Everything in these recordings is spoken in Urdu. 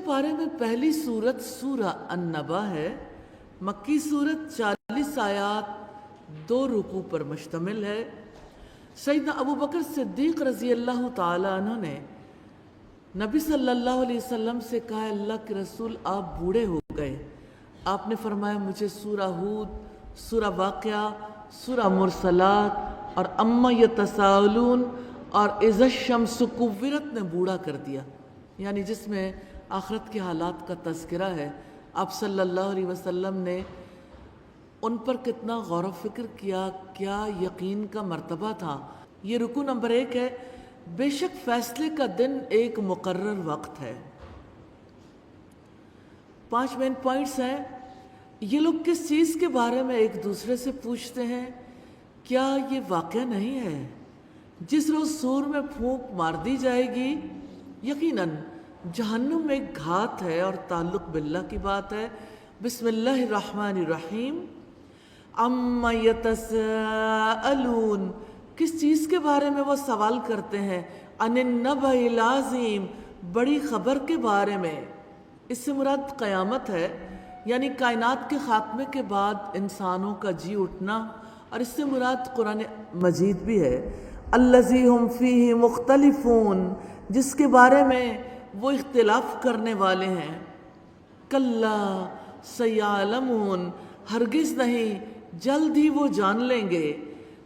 پارے میں پہلی صورت سورہ النبا ہے۔ مکی صورت 40 آیات 2 رکوع پر مشتمل ہے۔ سیدنا ابو بکر صدیق رضی اللہ تعالیٰ عنہ نے نبی صلی اللہ علیہ وسلم سے کہا، اللہ کے رسول آپ بوڑھے ہو گئے۔ آپ نے فرمایا مجھے سورہ ہود، سورہ واقعہ، سورہ مرسلات اور اما یتساءلون اور اذا الشمس کورت نے بوڑھا کر دیا، یعنی جس میں آخرت کے حالات کا تذکرہ ہے۔ آپ صلی اللہ علیہ وسلم نے ان پر کتنا غور و فکر کیا، کیا یقین کا مرتبہ تھا۔ یہ رکوع نمبر 1 ہے۔ بے شک فیصلے کا دن ایک مقرر وقت ہے۔ 5 مین پوائنٹس ہیں۔ یہ لوگ کس چیز کے بارے میں ایک دوسرے سے پوچھتے ہیں؟ کیا یہ واقعہ نہیں ہے جس روز سور میں پھونک مار دی جائے گی؟ یقیناً جہنم ایک گھات ہے اور تعلق باللہ کی بات ہے۔ بسم اللہ الرحمن الرحیم۔ اما یتساءلون، کس چیز کے بارے میں وہ سوال کرتے ہیں؟ عن النبأ العظیم، بڑی خبر کے بارے میں۔ اس سے مراد قیامت ہے، یعنی کائنات کے خاتمے کے بعد انسانوں کا جی اٹھنا، اور اس سے مراد قرآن مجید بھی ہے۔ الذی ہم فیہ مختلفون، جس کے بارے میں وہ اختلاف کرنے والے ہیں۔ کلا سیعلمون، ہرگز نہیں، جلد ہی وہ جان لیں گے۔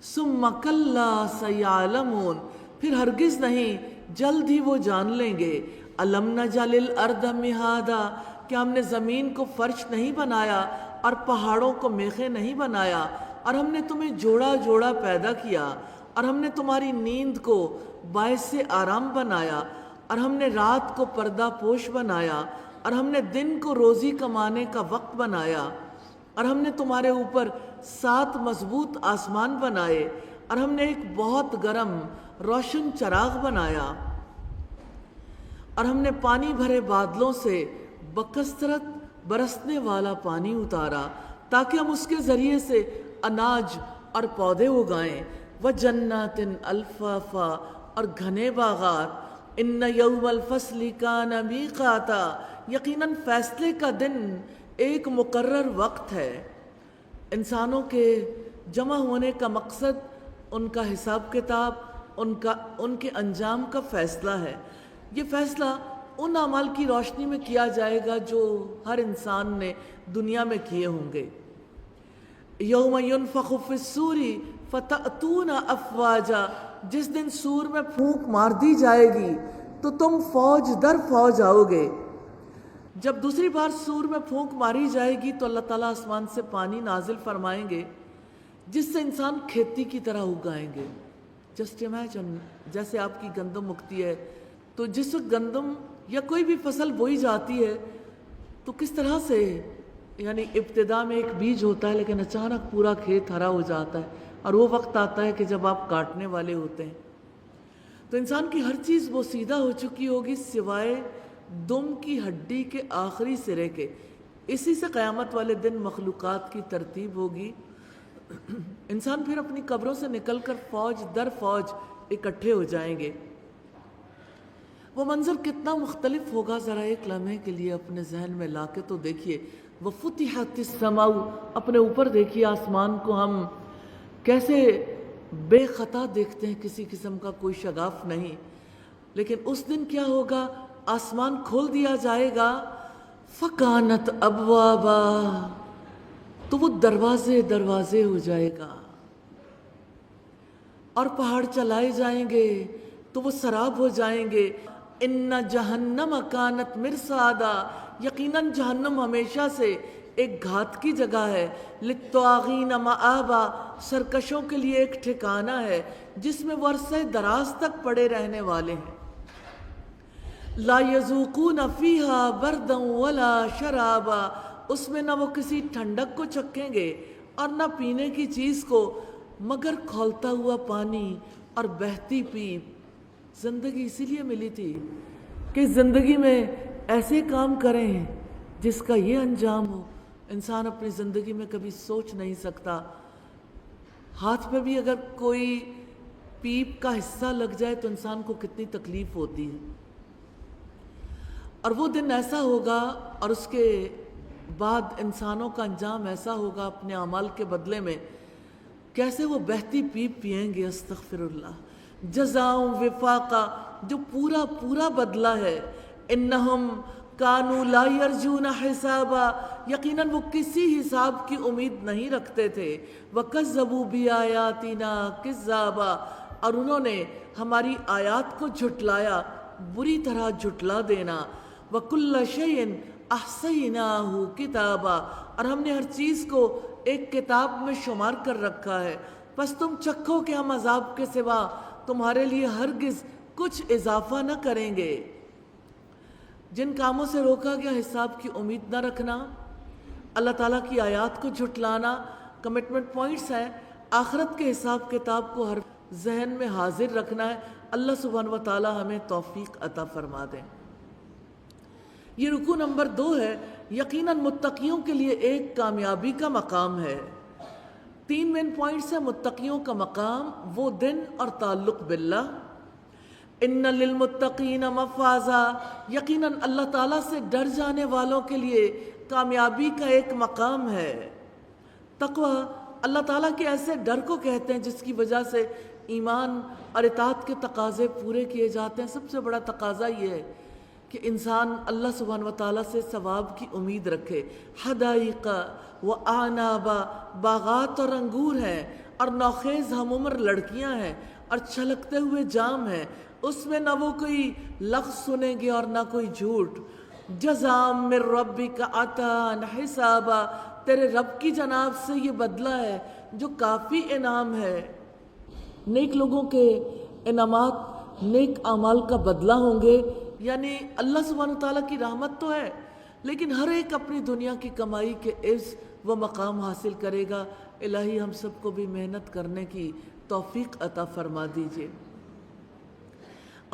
ثم کلا سیعلمون، پھر ہرگز نہیں، جلد ہی وہ جان لیں گے۔ الم نجعل الارض مہادا، کیا ہم نے زمین کو فرش نہیں بنایا اور پہاڑوں کو میخیں نہیں بنایا، اور ہم نے تمہیں جوڑا جوڑا پیدا کیا، اور ہم نے تمہاری نیند کو باعث آرام بنایا، اور ہم نے رات کو پردہ پوش بنایا، اور ہم نے دن کو روزی کمانے کا وقت بنایا، اور ہم نے تمہارے اوپر 7 مضبوط آسمان بنائے، اور ہم نے ایک بہت گرم روشن چراغ بنایا، اور ہم نے پانی بھرے بادلوں سے بکثرت برسنے والا پانی اتارا تاکہ ہم اس کے ذریعے سے اناج اور پودے اگائیں۔ وَجَنَّاتٍ الْفَافًا، اور گھنے باغات۔ إِنَّ يَوْمَ الْفَصْلِ كَانَ مِيقَاتًا، یقیناً فیصلے کا دن ایک مقرر وقت ہے۔ انسانوں کے جمع ہونے کا مقصد ان کا حساب کتاب، ان کے انجام کا فیصلہ ہے۔ یہ فیصلہ ان اعمال کی روشنی میں کیا جائے گا جو ہر انسان نے دنیا میں کیے ہوں گے۔ یوم ینفخ فی الصور فتأتون افواجا، جس دن سور میں پھونک مار دی جائے گی تو تم فوج در فوج آؤ گے۔ جب دوسری بار سور میں پھونک ماری جائے گی تو اللہ تعالیٰ آسمان سے پانی نازل فرمائیں گے جس سے انسان کھیتی کی طرح اگائیں گے۔ جسٹ امیجن، جیسے آپ کی گندم اگتی ہے تو جس وقت گندم یا کوئی بھی فصل بوئی جاتی ہے تو کس طرح سے، یعنی ابتدا میں ایک بیج ہوتا ہے لیکن اچانک پورا کھیت ہرا ہو جاتا ہے، اور وہ وقت آتا ہے کہ جب آپ کاٹنے والے ہوتے ہیں تو انسان کی ہر چیز وہ سیدھا ہو چکی ہوگی سوائے دم کی ہڈی کے آخری سرے کے۔ اسی سے قیامت والے دن مخلوقات کی ترتیب ہوگی۔ انسان پھر اپنی قبروں سے نکل کر فوج در فوج اکٹھے ہو جائیں گے۔ وہ منظر کتنا مختلف ہوگا، ذرا ایک لمحے کے لیے اپنے ذہن میں لا کے تو دیکھیے۔ وَفُتِحَتِ السَّمَاءُ، اپنے اوپر دیکھیے آسمان کو ہم کیسے بے خطا دیکھتے ہیں، کسی قسم کا کوئی شگاف نہیں، لیکن اس دن کیا ہوگا؟ آسمان کھول دیا جائے گا۔ فَكَانَتْ أَبْوَابًا، تو وہ دروازے دروازے ہو جائے گا، اور پہاڑ چلائے جائیں گے تو وہ سراب ہو جائیں گے۔ اِنَّ جَهَنَّمَ كَانَتْ مِرْصَادًا، یقیناً جہنم ہمیشہ سے ایک گھات کی جگہ ہے۔ لِلطَّاغِينَ مَآبًا، سرکشوں کے لیے ایک ٹھکانہ ہے جس میں وہ عرصہ دراز تک پڑے رہنے والے ہیں۔ لا يذوقون فيها بردا ولا شرابا، اس میں نہ وہ کسی ٹھنڈک کو چکھیں گے اور نہ پینے کی چیز کو مگر کھولتا ہوا پانی اور بہتی پیپ۔ زندگی اسی لیے ملی تھی کہ زندگی میں ایسے کام کریں جس کا یہ انجام ہو۔ انسان اپنی زندگی میں کبھی سوچ نہیں سکتا، ہاتھ پہ بھی اگر کوئی پیپ کا حصہ لگ جائے تو انسان کو کتنی تکلیف ہوتی ہے۔ اور وہ دن ایسا ہوگا اور اس کے بعد انسانوں کا انجام ایسا ہوگا اپنے اعمال کے بدلے میں، کیسے وہ بہتی پیپ پئیں گے، استغفر اللہ، جزاؤں وفاقا، جو پورا پورا بدلہ ہے، انہم کانوا لا یرجون حسابا، یقیناً وہ کسی حساب کی امید نہیں رکھتے تھے، وکذبوا بآیاتنا کذابا، اور انہوں نے ہماری آیات کو جھٹلایا، بری طرح جھٹلا دینا، وکل شیء احصیناہ کتابا، اور ہم نے ہر چیز کو ایک کتاب میں شمار کر رکھا ہے، بس تم چکھو کہ ہم عذاب کے سوا تمہارے لیے ہرگز کچھ اضافہ نہ کریں گے۔ جن کاموں سے روکا گیا، حساب کی امید نہ رکھنا، اللہ تعالیٰ کی آیات کو جھٹلانا، کمٹمنٹ پوائنٹس ہیں، آخرت کے حساب کتاب کو ہر ذہن میں حاضر رکھنا ہے۔ اللہ سبحانہ و تعالیٰ ہمیں توفیق عطا فرما دیں۔ یہ رکوع نمبر 2 ہے، یقیناً متقیوں کے لیے ایک کامیابی کا مقام ہے۔ 3 مین پوائنٹس ہیں متقیوں کا مقام، وہ دن اور تعلق باللہ۔ ان للمتقین مفازا، یقیناً اللہ تعالیٰ سے ڈر جانے والوں کے لیے کامیابی کا ایک مقام ہے۔ تقوی اللہ تعالیٰ کے ایسے ڈر کو کہتے ہیں جس کی وجہ سے ایمان اور اطاعت کے تقاضے پورے کیے جاتے ہیں۔ سب سے بڑا تقاضا یہ ہے کہ انسان اللہ سبحانہ و تعالیٰ سے ثواب کی امید رکھے۔ حدائق و اعنابا، باغات اور انگور ہیں، اور نوخیز ہم عمر لڑکیاں ہیں، اور چھلکتے ہوئے جام ہیں، اس میں نہ وہ کوئی لغو سنیں گے اور نہ کوئی جھوٹ۔ جزاء من ربک عطاء حسابا، تیرے رب کی جناب سے یہ بدلہ ہے جو کافی انعام ہے۔ نیک لوگوں کے انعامات نیک اعمال کا بدلہ ہوں گے، یعنی اللہ سبحانہ وتعالیٰ کی رحمت تو ہے، لیکن ہر ایک اپنی دنیا کی کمائی کے عز و مقام حاصل کرے گا۔ الہی ہم سب کو بھی محنت کرنے کی توفیق عطا فرما دیجئے۔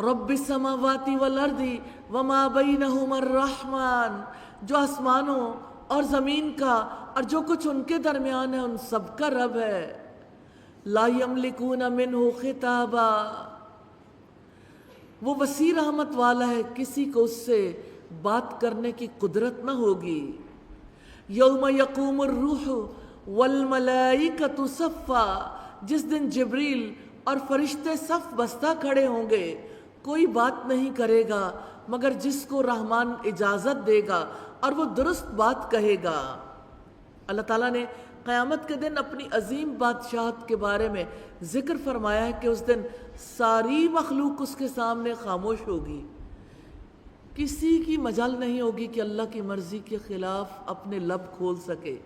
رب السماوات والارض وما بینہما الرحمن، جو آسمانوں اور زمین کا اور جو کچھ ان کے درمیان ہے ان سب کا رب ہے۔ لا یملکون منہ خطابا، وہ وسیع رحمت والا ہے، کسی کو اس سے بات کرنے کی قدرت نہ ہوگی۔ یوم یقوم الروح والملائکۃ صفا، جس دن جبریل اور فرشتے صف بستہ کھڑے ہوں گے، کوئی بات نہیں کرے گا مگر جس کو رحمان اجازت دے گا، اور وہ درست بات کہے گا۔ اللہ تعالیٰ نے قیامت کے دن اپنی عظیم بادشاہت کے بارے میں ذکر فرمایا ہے کہ اس دن ساری مخلوق اس کے سامنے خاموش ہوگی، کسی کی مجال نہیں ہوگی کہ اللہ کی مرضی کے خلاف اپنے لب کھول سکے۔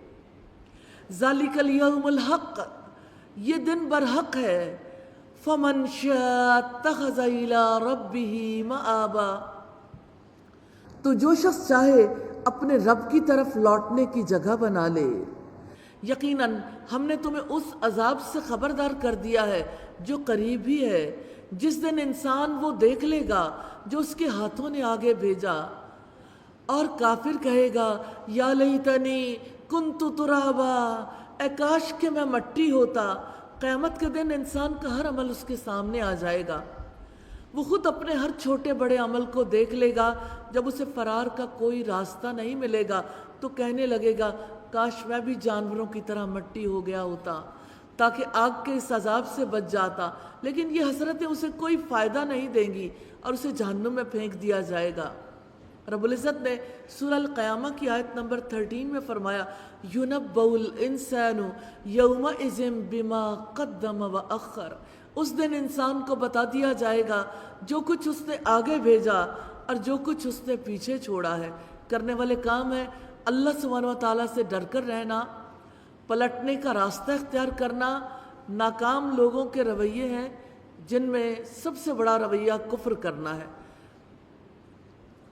ذالک الیوم الحق، یہ دن برحق ہے۔ فمن شاء اتخذ الی ربہ مآبا، تو جو شخص چاہے اپنے رب کی طرف لوٹنے کی جگہ بنا لے۔ یقیناً ہم نے تمہیں اس عذاب سے خبردار کر دیا ہے جو قریب ہی ہے، جس دن انسان وہ دیکھ لے گا جو اس کے ہاتھوں نے آگے بھیجا، اور کافر کہے گا یا لیتنی کنت ترابا، اے کاش کہ میں مٹی ہوتا۔ قیامت کے دن انسان کا ہر عمل اس کے سامنے آ جائے گا، وہ خود اپنے ہر چھوٹے بڑے عمل کو دیکھ لے گا۔ جب اسے فرار کا کوئی راستہ نہیں ملے گا تو کہنے لگے گا کاش میں بھی جانوروں کی طرح مٹی ہو گیا ہوتا تاکہ آگ کے اس عذاب سے بچ جاتا، لیکن یہ حسرتیں اسے کوئی فائدہ نہیں دیں گی اور اسے جہنم میں پھینک دیا جائے گا۔ رب العزت نے سورہ القیامہ کی آیت نمبر 13 میں فرمایا یُنَبَّأُ الْإِنسَانُ یَوْمَئِذٍ بِمَا قَدَّمَ وَأَخَّرَ، اس دن انسان کو بتا دیا جائے گا جو کچھ اس نے آگے بھیجا اور جو کچھ اس نے پیچھے چھوڑا ہے۔ کرنے والے کام ہے اللہ سبحانہ و تعالیٰ سے ڈر کر رہنا، پلٹنے کا راستہ اختیار کرنا۔ ناکام لوگوں کے رویے ہیں جن میں سب سے بڑا رویہ کفر کرنا ہے،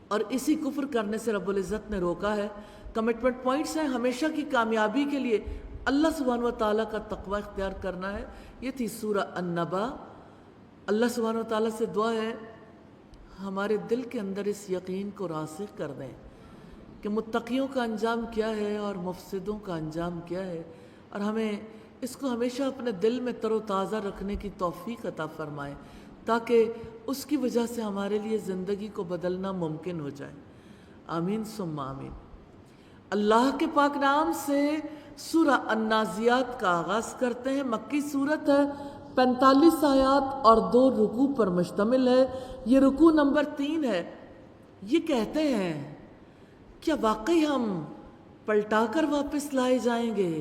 اور اسی کفر کرنے سے رب العزت نے روکا ہے۔ کمٹمنٹ پوائنٹس ہیں ہمیشہ کی کامیابی کے لیے اللہ سبحانہ و تعالیٰ کا تقوی اختیار کرنا ہے۔ یہ تھی سورہ النبا۔ اللہ سبحانہ و تعالیٰ سے دعا ہے ہمارے دل کے اندر اس یقین کو راسخ کر دیں کہ متقیوں کا انجام کیا ہے اور مفسدوں کا انجام کیا ہے، اور ہمیں اس کو ہمیشہ اپنے دل میں تر و تازہ رکھنے کی توفیق عطا فرمائے تاکہ اس کی وجہ سے ہمارے لیے زندگی کو بدلنا ممکن ہو جائے۔ آمین ثم آمین۔ اللہ کے پاک نام سے سورہ النازعات کا آغاز کرتے ہیں۔ مکی صورت ہے، 45 آیات اور 2 رکوع پر مشتمل ہے۔ یہ رکوع نمبر 3 ہے۔ یہ کہتے ہیں کیا واقعی ہم پلٹا کر واپس لائے جائیں گے؟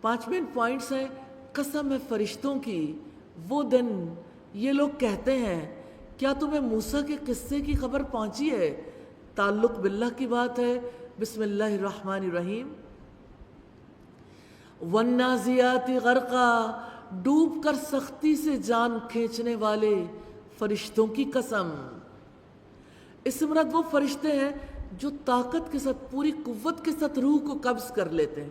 5 مین پوائنٹس ہیں۔ قسم ہے فرشتوں کی وہ دن یہ لوگ کہتے ہیں کیا تمہیں موسیٰ کے قصے کی خبر پہنچی ہے؟ تعلق باللہ کی بات ہے۔ بسم اللہ الرحمن الرحیم۔ والنازعات غرقا، ڈوب کر سختی سے جان کھینچنے والے فرشتوں کی قسم۔ اس سے مراد وہ فرشتے ہیں جو طاقت کے ساتھ، پوری قوت کے ساتھ روح کو قبض کر لیتے ہیں،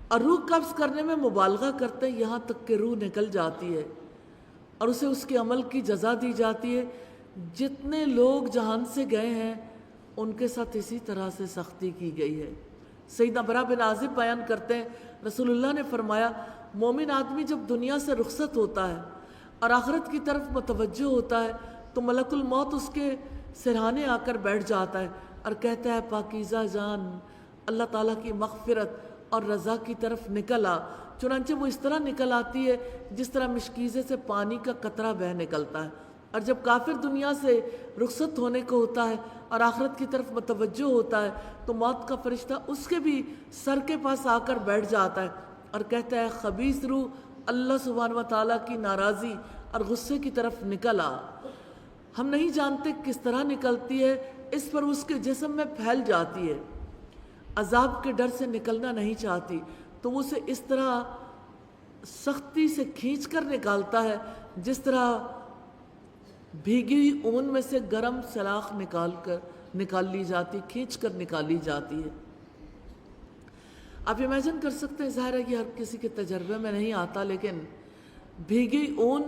اور روح قبض کرنے میں مبالغہ کرتے ہیں یہاں تک کہ روح نکل جاتی ہے اور اسے اس کے عمل کی جزا دی جاتی ہے۔ جتنے لوگ جہان سے گئے ہیں ان کے ساتھ اسی طرح سے سختی کی گئی ہے۔ سیدنا برا بن عازب بیان کرتے ہیں رسول اللہ نے فرمایا مومن آدمی جب دنیا سے رخصت ہوتا ہے اور آخرت کی طرف متوجہ ہوتا ہے تو ملک الموت اس کے سرہانے آ کر بیٹھ جاتا ہے اور کہتا ہے پاکیزہ جان، اللہ تعالیٰ کی مغفرت اور رضا کی طرف نکل آ۔ چنانچہ وہ اس طرح نکل آتی ہے جس طرح مشکیزے سے پانی کا قطرہ بہہ نکلتا ہے۔ اور جب کافر دنیا سے رخصت ہونے کو ہوتا ہے اور آخرت کی طرف متوجہ ہوتا ہے تو موت کا فرشتہ اس کے بھی سر کے پاس آ کر بیٹھ جاتا ہے اور کہتا ہے خبیث روح، اللہ سبحانہ و تعالیٰ کی ناراضی اور غصے کی طرف نکل آ۔ ہم نہیں جانتے کس طرح نکلتی ہے، اس پر اس کے جسم میں پھیل جاتی ہے، عذاب کے ڈر سے نکلنا نہیں چاہتی تو وہ اسے اس طرح سختی سے کھینچ کر نکالتا ہے جس طرح بھیگی ہوئی اون میں سے گرم سلاخ نکال لی جاتی، کھینچ کر نکالی جاتی ہے۔ آپ امیجن کر سکتے ہیں، ظاہر ہے کہ ہر کسی کے تجربے میں نہیں آتا، لیکن بھیگی اون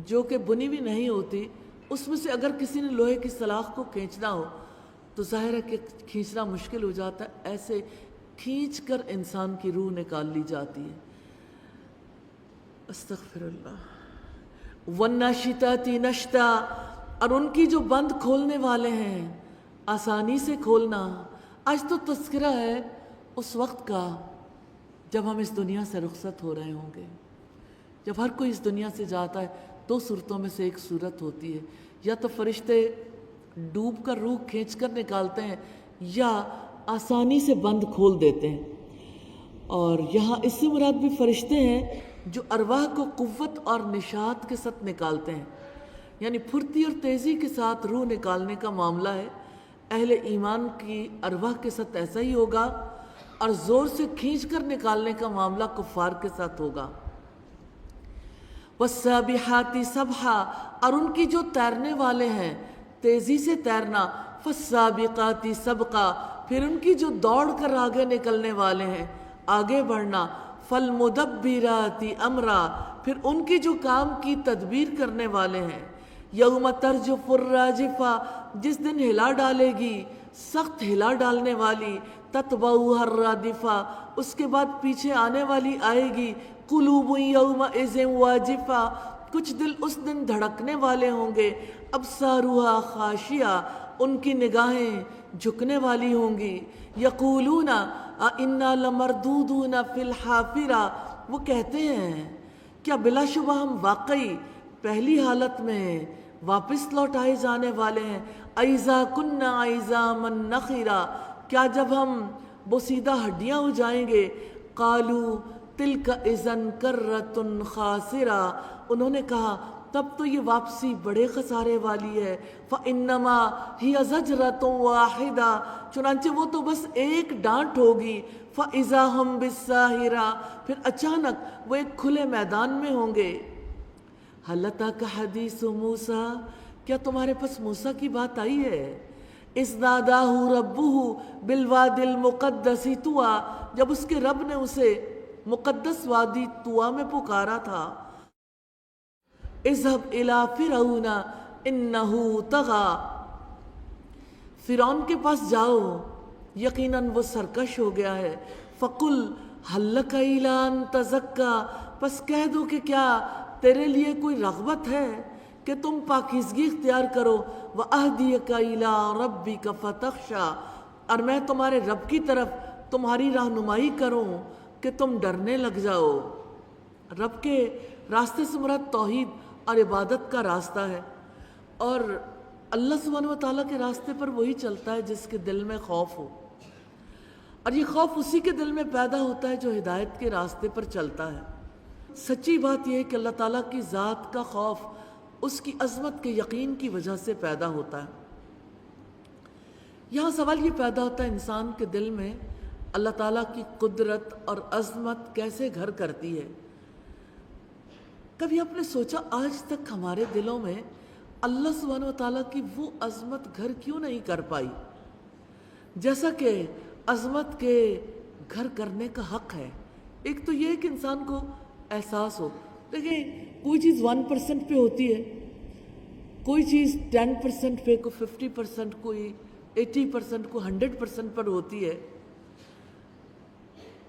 جو کہ بنی بھی نہیں ہوتی اس میں سے اگر کسی نے لوہے کی سلاخ کو کھینچنا ہو تو ظاہر ہے کہ کھینچنا مشکل ہو جاتا ہے۔ ایسے کھینچ کر انسان کی روح نکال لی جاتی ہے۔ استغفر اللہ۔ والناشطات نشطا، اور ان کی جو بند کھولنے والے ہیں آسانی سے کھولنا۔ آج تو تذکرہ ہے اس وقت کا جب ہم اس دنیا سے رخصت ہو رہے ہوں گے۔ جب ہر کوئی اس دنیا سے جاتا ہے 2 صورتوں میں سے ایک صورت ہوتی ہے، یا تو فرشتے ڈوب کر روح کھینچ کر نکالتے ہیں یا آسانی سے بند کھول دیتے ہیں۔ اور یہاں اس سے مراد بھی فرشتے ہیں جو ارواح کو قوت اور نشاط کے ساتھ نکالتے ہیں، یعنی پھرتی اور تیزی کے ساتھ روح نکالنے کا معاملہ ہے۔ اہل ایمان کی ارواح کے ساتھ ایسا ہی ہوگا، اور زور سے کھینچ کر نکالنے کا معاملہ کفار کے ساتھ ہوگا۔ والسابحات سبحا، اور ان کی جو تیرنے والے ہیں تیزی سے تیرنا۔ فالسابقات سبقا، پھر ان کی جو دوڑ کر آگے نکلنے والے ہیں آگے بڑھنا۔ فالمدبرات امرا، پھر ان کی جو کام کی تدبیر کرنے والے ہیں۔ یوم ترجف الراجفہ، جس دن ہلا ڈالے گی سخت ہلا ڈالنے والی۔ تتبعها الرادفہ، اس کے بعد پیچھے آنے والی آئے گی۔ قلوب یومئذ واجفہ، کچھ دل اس دن دھڑکنے والے ہوں گے۔ ابصارها خاشعہ، ان کی نگاہیں جھکنے والی ہوں گی۔ یقولون انا لمردودون فی الحافرہ، وہ کہتے ہیں کیا بلا شبہ ہم واقعی پہلی حالت میں واپس لوٹائے جانے والے ہیں۔ اذا کنا عظاما نخرا، کیا جب ہم بوسیدہ ہڈیاں ہو جائیں گے۔ قالوا تلک اذا کرۃ خاسرہ، انہوں نے کہا تب تو یہ واپسی بڑے خسارے والی ہے۔ فَإِنَّمَا هِيَ زَجْرَةٌ وَاحِدَةٌ، چنانچہ وہ تو بس ایک ڈانٹ ہوگی۔ فَإِذَا هُمْ بِالسَّاهِرَةِ، پھر اچانک وہ ایک کھلے میدان میں ہوں گے۔ هَلْ أَتَاكَ حَدِيثُ مُوسَىٰ، کیا تمہارے پاس موسیٰ کی بات آئی ہے؟ اِذْ نَادَاهُ رَبُّهُ بِالْوَادِ الْمُقَدَّسِ طُوًى، جب اس کے رب نے اسے مقدس وادی طویٰ میں پکارا تھا۔ اذهب إلى فرعون إنه طغى، فرعون کے پاس جاؤ یقیناً وہ سرکش ہو گیا ہے۔ فقل هل لك إلى أن تزكى، پس کہہ دو کہ کیا تیرے لیے کوئی رغبت ہے کہ تم پاکیزگی اختیار کرو، وَأَهْدِيَكَ إِلَىٰ رَبِّكَ فَتَخْشَىٰ، اور میں تمہارے رب کی طرف تمہاری رہنمائی کروں کہ تم ڈرنے لگ جاؤ۔ رب کے راستے سے مراد توحید اور عبادت کا راستہ ہے، اور اللہ سبحانہ و تعالیٰ کے راستے پر وہی چلتا ہے جس کے دل میں خوف ہو، اور یہ خوف اسی کے دل میں پیدا ہوتا ہے جو ہدایت کے راستے پر چلتا ہے۔ سچی بات یہ ہے کہ اللہ تعالیٰ کی ذات کا خوف اس کی عظمت کے یقین کی وجہ سے پیدا ہوتا ہے۔ یہاں سوال یہ پیدا ہوتا ہے انسان کے دل میں اللہ تعالیٰ کی قدرت اور عظمت کیسے گھر کرتی ہے؟ کبھی آپ نے سوچا آج تک ہمارے دلوں میں اللہ سبحانہ و تعالیٰ کی وہ عظمت گھر کیوں نہیں کر پائی جیسا کہ عظمت کے گھر کرنے کا حق ہے؟ ایک تو یہ ہے کہ انسان کو احساس ہو، دیکھیں کوئی چیز 1% پہ ہوتی ہے، کوئی چیز 10% پہ، کوئی 50%، کوئی 80%، کوئی 100% پر ہوتی ہے۔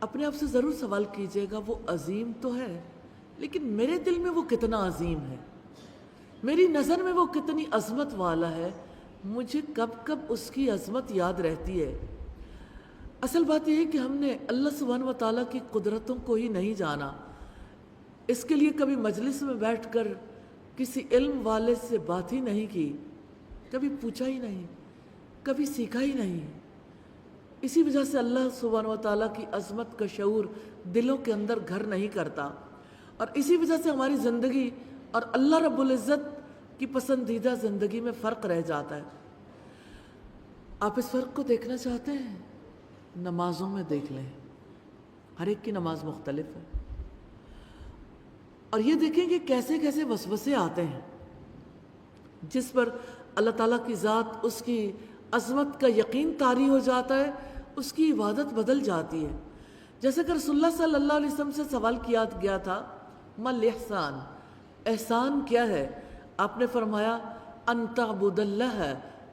اپنے آپ سے ضرور سوال کیجئے گا وہ عظیم تو ہے، لیکن میرے دل میں وہ کتنا عظیم ہے، میری نظر میں وہ کتنی عظمت والا ہے، مجھے کب کب اس کی عظمت یاد رہتی ہے؟ اصل بات یہ ہے کہ ہم نے اللہ سبحانہ و تعالیٰ کی قدرتوں کو ہی نہیں جانا، اس کے لیے کبھی مجلس میں بیٹھ کر کسی علم والے سے بات ہی نہیں کی، کبھی پوچھا ہی نہیں، کبھی سیکھا ہی نہیں۔ اسی وجہ سے اللہ سبحانہ و تعالیٰ کی عظمت کا شعور دلوں کے اندر گھر نہیں کرتا، اور اسی وجہ سے ہماری زندگی اور اللہ رب العزت کی پسندیدہ زندگی میں فرق رہ جاتا ہے۔ آپ اس فرق کو دیکھنا چاہتے ہیں؟ نمازوں میں دیکھ لیں، ہر ایک کی نماز مختلف ہے، اور یہ دیکھیں کہ کیسے کیسے وسوسے آتے ہیں جس پر اللہ تعالیٰ کی ذات، اس کی عظمت کا یقین طاری ہو جاتا ہے، اس کی عبادت بدل جاتی ہے۔ جیسے کہ رسول اللہ صلی اللہ علیہ وسلم سے سوال کیا گیا تھا مَل احسان، احسان کیا ہے؟ آپ نے فرمایا ان تعبد اللہ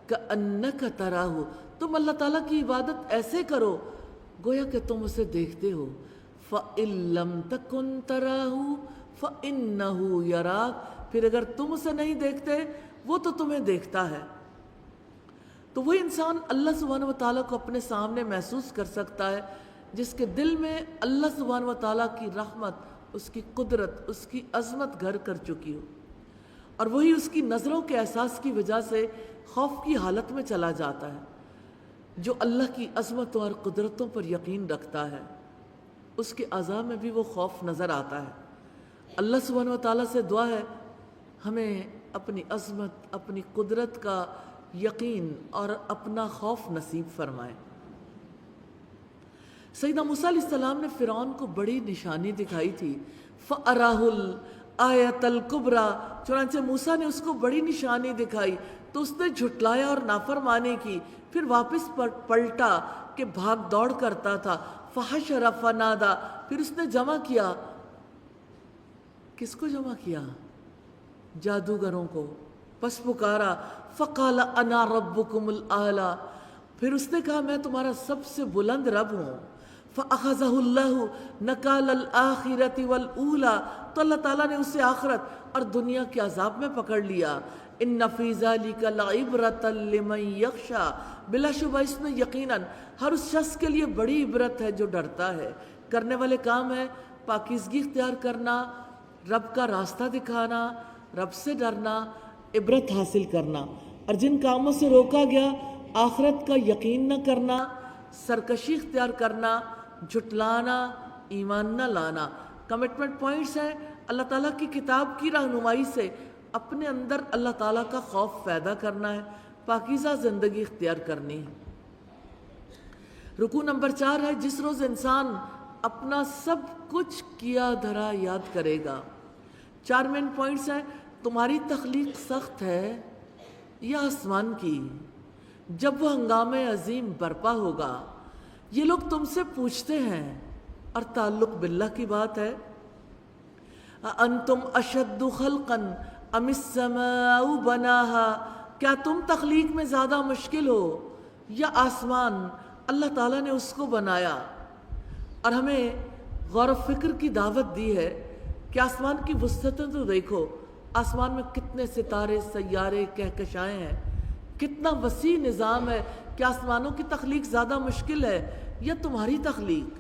کأنک تراہ، تم اللہ تعالیٰ کی عبادت ایسے کرو گویا کہ تم اسے دیکھتے ہو، فَإِن لَّمْ تَكُن تَرَاهُ فَإِنَّهُ يَرَاكَ، پھر اگر تم اسے نہیں دیکھتے وہ تو تمہیں دیکھتا ہے۔ تو وہی انسان اللہ سبحانہ و تعالیٰ کو اپنے سامنے محسوس کر سکتا ہے جس کے دل میں اللہ سبحانہ و تعالیٰ کی رحمت، اس کی قدرت، اس کی عظمت گھر کر چکی ہو، اور وہی اس کی نظروں کے احساس کی وجہ سے خوف کی حالت میں چلا جاتا ہے۔ جو اللہ کی عظمتوں اور قدرتوں پر یقین رکھتا ہے اس کے اعضاء میں بھی وہ خوف نظر آتا ہے۔ اللہ سبحانہ و تعالیٰ سے دعا ہے ہمیں اپنی عظمت، اپنی قدرت کا یقین اور اپنا خوف نصیب فرمائے۔ سیدنا موسیٰ علیہ السلام نے فرعون کو بڑی نشانی دکھائی تھی، فَأَرَاهُ الْآيَةَ الْكُبْرَى، چنانچہ موسیٰ نے اس کو بڑی نشانی دکھائی تو اس نے جھٹلایا اور نافرمانی کی، پھر واپس پلٹا کہ بھاگ دوڑ کرتا تھا، فَحَشَرَ فَنَادَى، پھر اس نے جمع کیا، کس کو جمع کیا؟ جادوگروں کو، پس پکارا، فَقَالَ أَنَا رَبُّكُمُ الْأَعْلَى، پھر اس نے کہا میں تمہارا سب سے بلند رب ہوں۔ فَأَخَذَهُ اللَّهُ نَكَالَ الْآخِرَةِ وَالْأُولَى، تو اللہ تعالیٰ نے اسے آخرت اور دنیا کے عذاب میں پکڑ لیا۔ إِنَّ فِي ذَلِكَ لَعِبْرَةً لِمَن يَخْشَىٰ، بلا شبہ اس میں یقیناً ہر اس شخص کے لیے بڑی عبرت ہے جو ڈرتا ہے۔ کرنے والے کام ہے پاکیزگی اختیار کرنا، رب کا راستہ دکھانا، رب سے ڈرنا، عبرت حاصل کرنا، اور جن کاموں سے روکا گیا آخرت کا یقین نہ کرنا، سرکشی اختیار کرنا، جھٹلانا، ایمان نہ لانا۔ کمٹمنٹ پوائنٹس ہیں اللہ تعالیٰ کی کتاب کی رہنمائی سے اپنے اندر اللہ تعالیٰ کا خوف پیدا کرنا ہے، پاکیزہ زندگی اختیار کرنی ہے۔ رکوع نمبر 4 ہے جس روز انسان اپنا سب کچھ کیا دھرا یاد کرے گا۔ 4 مین پوائنٹس ہیں، تمہاری تخلیق سخت ہے یا آسمان کی؟ جب وہ ہنگامہ عظیم برپا ہوگا یہ لوگ تم سے پوچھتے ہیں، اور تعلق باللہ کی بات ہے، أَأَنْتُمْ أَشَدُّ خَلْقًا أَمِ السَّمَاءُ بَنَاهَا، کیا تم تخلیق میں زیادہ مشکل ہو یا آسمان اللہ تعالیٰ نے اس کو بنایا؟ اور ہمیں غور و فکر کی دعوت دی ہے کہ آسمان کی وسعتیں تو دیکھو، آسمان میں کتنے ستارے سیارے کہکشائیں ہیں، کتنا وسیع نظام ہے کہ آسمانوں کی تخلیق زیادہ مشکل ہے یا تمہاری تخلیق؟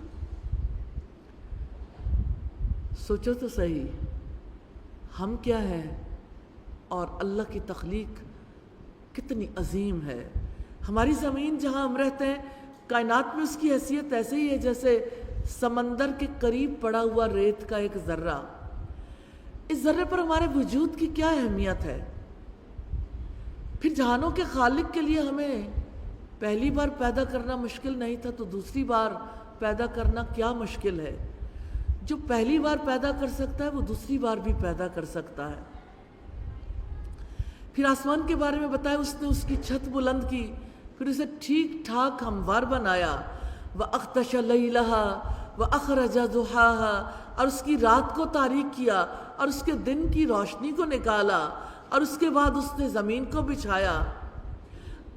سوچو تو صحیح، ہم کیا ہیں اور اللہ کی تخلیق کتنی عظیم ہے۔ ہماری زمین جہاں ہم رہتے ہیں، کائنات میں اس کی حیثیت ایسے ہی ہے جیسے سمندر کے قریب پڑا ہوا ریت کا ایک ذرہ۔ اس ذرے پر ہمارے وجود کی کیا اہمیت ہے؟ پھر جہانوں کے خالق کے لیے ہمیں پہلی بار پیدا کرنا مشکل نہیں تھا تو دوسری بار پیدا کرنا کیا مشکل ہے؟ جو پہلی بار پیدا کر سکتا ہے وہ دوسری بار بھی پیدا کر سکتا ہے۔ پھر آسمان کے بارے میں بتایا، اس نے اس کی چھت بلند کی، پھر اسے ٹھیک ٹھاک ہموار بنایا۔ وَأَغْطَشَ لَيْلَهَا وَأَخْرَجَ ضُحَاهَا، اور اس کی رات کو تاریک کیا اور اس کے دن کی روشنی کو نکالا، اور اس کے بعد اس نے زمین کو بچھایا۔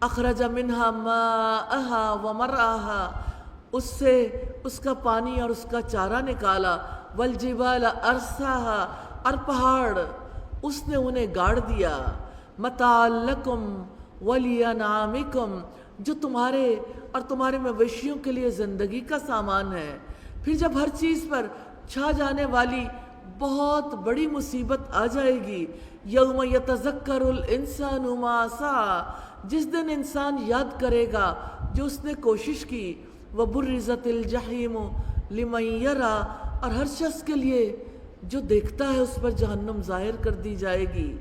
أَخْرَجَ مِنْهَا مَاءَهَا وَمَرْعَاهَا، اس سے اس کا پانی اور اس کا چارہ نکالا۔ وَالْجِبَالَ أَرْسَاهَا، اور پہاڑ اس نے انہیں گاڑ دیا۔ مَتَاعًا لَكُمْ وَلِأَنْعَامِكُمْ، جو تمہارے اور تمہارے مویشیوں کے لیے زندگی کا سامان ہے۔ پھر جب ہر چیز پر چھا جانے والی بہت بڑی مصیبت آ جائے گی، یوم یتذکر الانسان ما سعی، جس دن انسان یاد کرے گا جو اس نے کوشش کی۔ وبرزت الجحیم لمن یری، اور ہر شخص کے لیے جو دیکھتا ہے اس پر جہنم ظاہر کر دی جائے گی۔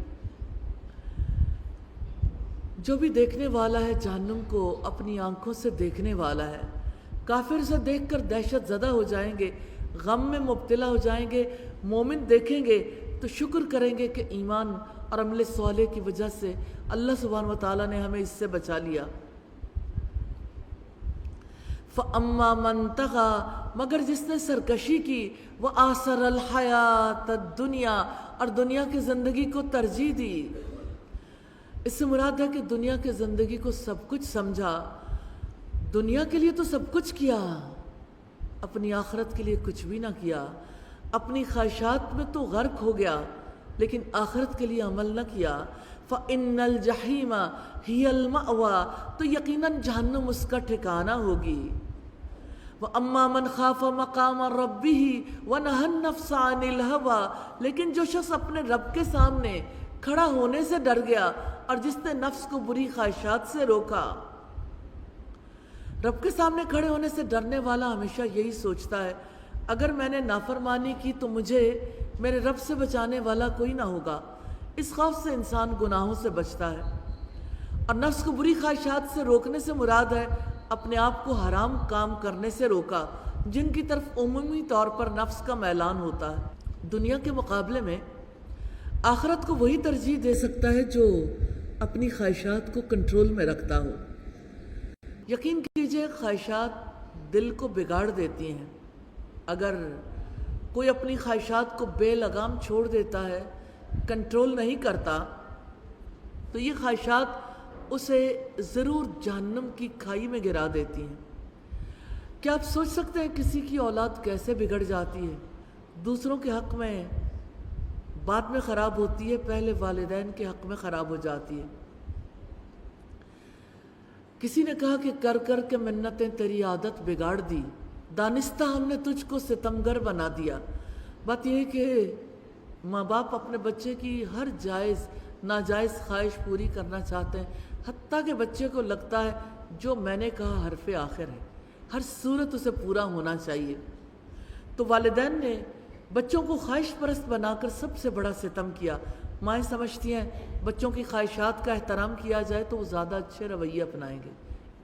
جو بھی دیکھنے والا ہے جہنم کو اپنی آنکھوں سے دیکھنے والا ہے۔ کافر سے دیکھ کر دہشت زدہ ہو جائیں گے، غم میں مبتلا ہو جائیں گے۔ مومن دیکھیں گے تو شکر کریں گے کہ ایمان اور عمل صالح کی وجہ سے اللہ سبحانہ وتعالیٰ نے ہمیں اس سے بچا لیا۔ فَأَمَّا مَن طَغَىٰ، مگر جس نے سرکشی کی، وَآثَرَ الْحَيَاةَ الدُّنْيَا، اور دنیا کی زندگی کو ترجیح دی۔ اس سے مراد ہے کہ دنیا کی زندگی کو سب کچھ سمجھا، دنیا کے لیے تو سب کچھ کیا، اپنی آخرت کے لیے کچھ بھی نہ کیا، اپنی خواہشات میں تو غرق ہو گیا لیکن آخرت کے لیے عمل نہ کیا۔ فَإِنَّ الْجَحِيمَ هِيَ الْمَأْوَىٰ، تو یقیناً جہنم اس کا ٹھکانہ ہوگی۔ وَأَمَّا مَنْ خَافَ مَقَامَ رَبِّهِ وَنَهَى النَّفْسَ عَنِ الْهَوَىٰ، لیکن جو شخص اپنے رب کے سامنے کھڑا ہونے سے ڈر گیا اور جس نے نفس کو بری خواہشات سے روکا۔ رب کے سامنے کھڑے ہونے سے ڈرنے والا ہمیشہ یہی سوچتا ہے، اگر میں نے نافرمانی کی تو مجھے میرے رب سے بچانے والا کوئی نہ ہوگا۔ اس خوف سے انسان گناہوں سے بچتا ہے۔ اور نفس کو بری خواہشات سے روکنے سے مراد ہے اپنے آپ کو حرام کام کرنے سے روکا، جن کی طرف عمومی طور پر نفس کا میلان ہوتا ہے۔ دنیا کے مقابلے میں آخرت کو وہی ترجیح دے سکتا ہے جو اپنی خواہشات کو کنٹرول میں رکھتا ہو۔ یقین کیجئے خواہشات دل کو بگاڑ دیتی ہیں۔ اگر کوئی اپنی خواہشات کو بے لگام چھوڑ دیتا ہے، کنٹرول نہیں کرتا، تو یہ خواہشات اسے ضرور جہنم کی کھائی میں گرا دیتی ہیں۔ کیا آپ سوچ سکتے ہیں کسی کی اولاد کیسے بگڑ جاتی ہے؟ دوسروں کے حق میں بعد میں خراب ہوتی ہے، پہلے والدین کے حق میں خراب ہو جاتی ہے۔ کسی نے کہا کہ کر کر کے منتیں تیری عادت بگاڑ دی، دانستہ ہم نے تجھ کو ستمگر بنا دیا۔ بات یہ ہے کہ ماں باپ اپنے بچے کی ہر جائز ناجائز خواہش پوری کرنا چاہتے ہیں، حتیٰ کہ بچے کو لگتا ہے جو میں نے کہا حرف آخر ہے، ہر صورت اسے پورا ہونا چاہیے۔ تو والدین نے بچوں کو خواہش پرست بنا کر سب سے بڑا ستم کیا۔ مائیں سمجھتی ہیں بچوں کی خواہشات کا احترام کیا جائے تو وہ زیادہ اچھے رویے اپنائیں گے۔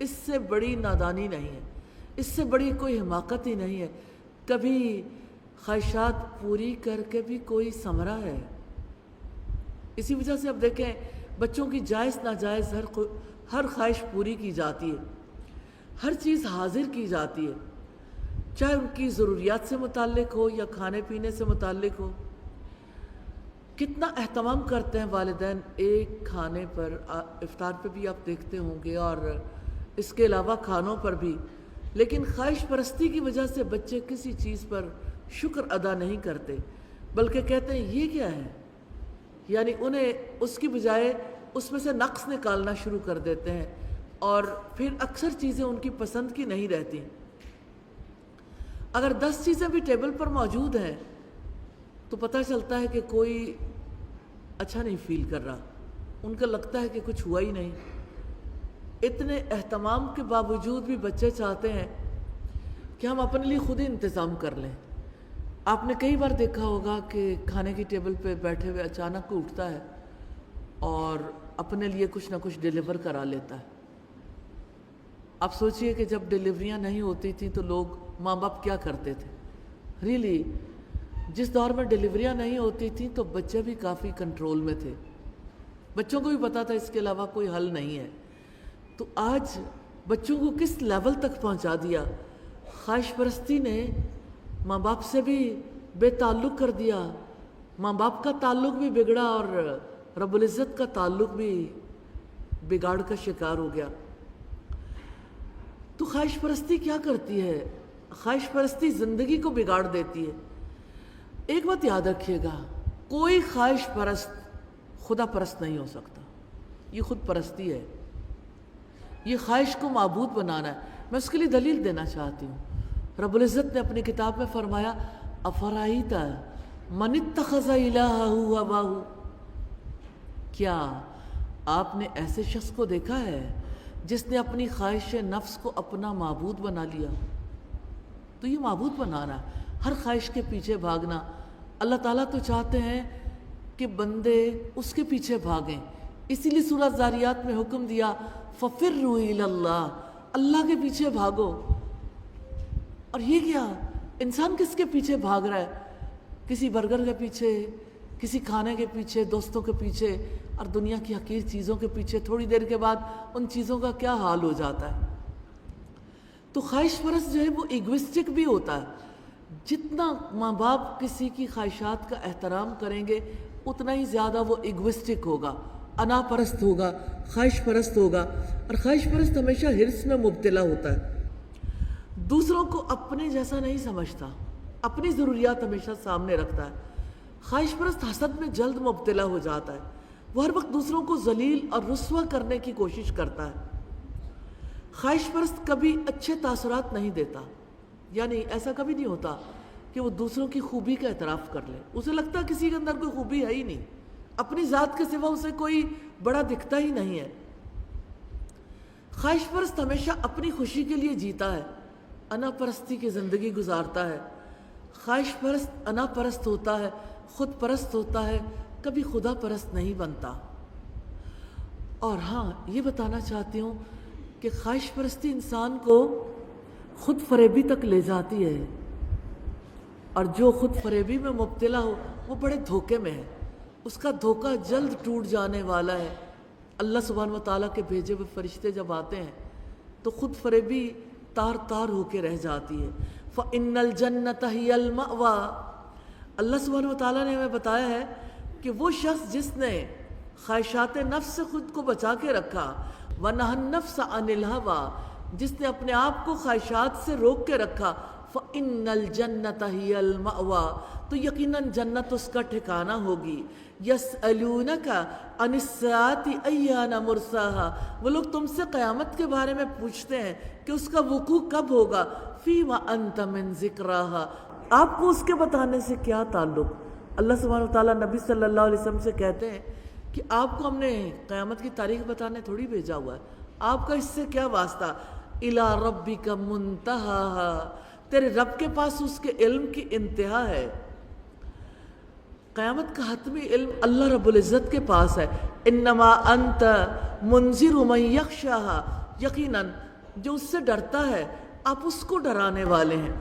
اس سے بڑی نادانی نہیں ہے، اس سے بڑی کوئی حماقت ہی نہیں ہے۔ کبھی خواہشات پوری کر کے بھی کوئی ثمرہ ہے۔ اسی وجہ سے اب دیکھیں بچوں کی جائز ناجائز ہر خواہش پوری کی جاتی ہے، ہر چیز حاضر کی جاتی ہے، چاہے ان کی ضروریات سے متعلق ہو یا کھانے پینے سے متعلق ہو۔ کتنا اہتمام کرتے ہیں والدین ایک کھانے پر، افطار پہ بھی آپ دیکھتے ہوں گے اور اس کے علاوہ کھانوں پر بھی، لیکن خواہش پرستی کی وجہ سے بچے کسی چیز پر شکر ادا نہیں کرتے، بلکہ کہتے ہیں یہ کیا ہے، یعنی انہیں اس کی بجائے اس میں سے نقص نکالنا شروع کر دیتے ہیں، اور پھر اکثر چیزیں ان کی پسند کی نہیں رہتی۔ اگر 10 چیزیں بھی ٹیبل پر موجود ہیں تو پتہ چلتا ہے کہ کوئی اچھا نہیں فیل کر رہا، ان کا لگتا ہے کہ کچھ ہوا ہی نہیں۔ اتنے اہتمام کے باوجود بھی بچے چاہتے ہیں کہ ہم اپنے لیے خود ہی انتظام کر لیں۔ آپ نے کئی بار دیکھا ہوگا کہ کھانے کی ٹیبل پہ بیٹھے ہوئے اچانک کوئی اٹھتا ہے اور اپنے لیے کچھ نہ کچھ ڈیلیور کرا لیتا ہے۔ آپ سوچئے کہ جب ڈیلیوریاں نہیں ہوتی تھیں تو لوگ ماں باپ کیا کرتے تھے۔ ریلی جس دور میں ڈیلیوریاں نہیں ہوتی تھیں تو بچے بھی کافی کنٹرول میں تھے، بچوں کو بھی پتا تھا اس کے علاوہ کوئی حل نہیں ہے۔ تو آج بچوں کو کس لیول تک پہنچا دیا، خواہش پرستی نے ماں باپ سے بھی بے تعلق کر دیا، ماں باپ کا تعلق بھی بگڑا اور رب العزت کا تعلق بھی بگاڑ کا شکار ہو گیا۔ تو خواہش پرستی کیا کرتی ہے؟ خواہش پرستی زندگی کو بگاڑ دیتی ہے۔ ایک بات یاد رکھیے گا، کوئی خواہش پرست خدا پرست نہیں ہو سکتا، یہ خود پرستی ہے، یہ خواہش کو معبود بنانا ہے۔ میں اس کے لیے دلیل دینا چاہتی ہوں۔ رب العزت نے اپنی کتاب میں فرمایا افرائیت من اتخذ الہہ ہواہ، کیا آپ نے ایسے شخص کو دیکھا ہے جس نے اپنی خواہش نفس کو اپنا معبود بنا لیا؟ تو یہ معبود بنانا، ہر خواہش کے پیچھے بھاگنا۔ اللہ تعالیٰ تو چاہتے ہیں کہ بندے اس کے پیچھے بھاگیں، اسی لیے سورہ زاریات میں حکم دیا فَفِرُّوا إِلَى اللَّهِ، اللہ کے پیچھے بھاگو۔ اور یہ کیا، انسان کس کے پیچھے بھاگ رہا ہے؟ کسی برگر کے پیچھے، کسی کھانے کے پیچھے، دوستوں کے پیچھے اور دنیا کی حقیر چیزوں کے پیچھے۔ تھوڑی دیر کے بعد ان چیزوں کا کیا حال ہو جاتا ہے۔ تو خواہش پرست جو ہے وہ ایگوسٹک بھی ہوتا ہے۔ جتنا ماں باپ کسی کی خواہشات کا احترام کریں گے اتنا ہی زیادہ وہ ایگوسٹک ہوگا، انا پرست ہوگا، خواہش پرست ہوگا۔ اور خواہش پرست ہمیشہ حرص میں مبتلا ہوتا ہے، دوسروں کو اپنے جیسا نہیں سمجھتا، اپنی ضروریات ہمیشہ سامنے رکھتا ہے۔ خواہش پرست حسد میں جلد مبتلا ہو جاتا ہے، وہ ہر وقت دوسروں کو ذلیل اور رسوا کرنے کی کوشش کرتا ہے۔ خواہش پرست کبھی اچھے تاثرات نہیں دیتا، یعنی ایسا کبھی نہیں ہوتا کہ وہ دوسروں کی خوبی کا اعتراف کر لے، اسے لگتا ہے کسی کے اندر کوئی خوبی ہے ہی نہیں، اپنی ذات کے سوا اسے کوئی بڑا دکھتا ہی نہیں ہے۔ خواہش پرست ہمیشہ اپنی خوشی کے لیے جیتا ہے، انا پرستی کی زندگی گزارتا ہے۔ خواہش پرست انا پرست ہوتا ہے، خود پرست ہوتا ہے، کبھی خدا پرست نہیں بنتا۔ اور ہاں یہ بتانا چاہتی ہوں کہ خواہش پرستی انسان کو خود فریبی تک لے جاتی ہے، اور جو خود فریبی میں مبتلا ہو وہ بڑے دھوکے میں ہے، اس کا دھوکہ جلد ٹوٹ جانے والا ہے۔ اللہ سبحانہ و تعالیٰ کے بھیجے ہوئے فرشتے جب آتے ہیں تو خود فریبی تار تار ہو کے رہ جاتی ہے۔ فَإِنَّ الْجَنَّةَ هِيَ الْمَأْوَىٰ، اللہ سبحانہ و تعالیٰ نے ہمیں بتایا ہے کہ وہ شخص جس نے خواہشات نفس سے خود کو بچا کے رکھا، وَنَهَى النَّفْسَ عَنِ الْهَوَىٰ، جس نے اپنے آپ کو خواہشات سے روک کے رکھا، فَإِنَّ الْجَنَّةَ هِيَ الْمَأْوَىٰ، تو یقیناً جنت اس کا ٹھکانہ ہوگی۔ يَسْأَلُونَكَ عَنِ السَّاعَةِ أَيَّانَ مُرْسَاهَا، وہ لوگ تم سے قیامت کے بارے میں پوچھتے ہیں کہ اس کا وقوع کب ہوگا۔ فِيمَ أَنْتَ مِنْ ذِكْرَاهَا، آپ کو اس کے بتانے سے کیا تعلق؟ اللہ سبحانہ وتعالیٰ نبی صلی اللہ علیہ وسلم سے کہتے ہیں کہ آپ کو ہم نے قیامت کی تاریخ بتانے تھوڑی بھیجا ہوا ہے، آپ کا اس سے کیا واسطہ؟ إِلَىٰ رَبِّكَ مُنْتَهَاهَا، تیرے رب کے پاس اس کے علم کی انتہا ہے۔ قیامت کا حتمی علم اللہ رب العزت کے پاس ہے۔ انما انت منذر من یخشاها، یقیناً جو اس سے ڈرتا ہے آپ اس کو ڈرانے والے ہیں۔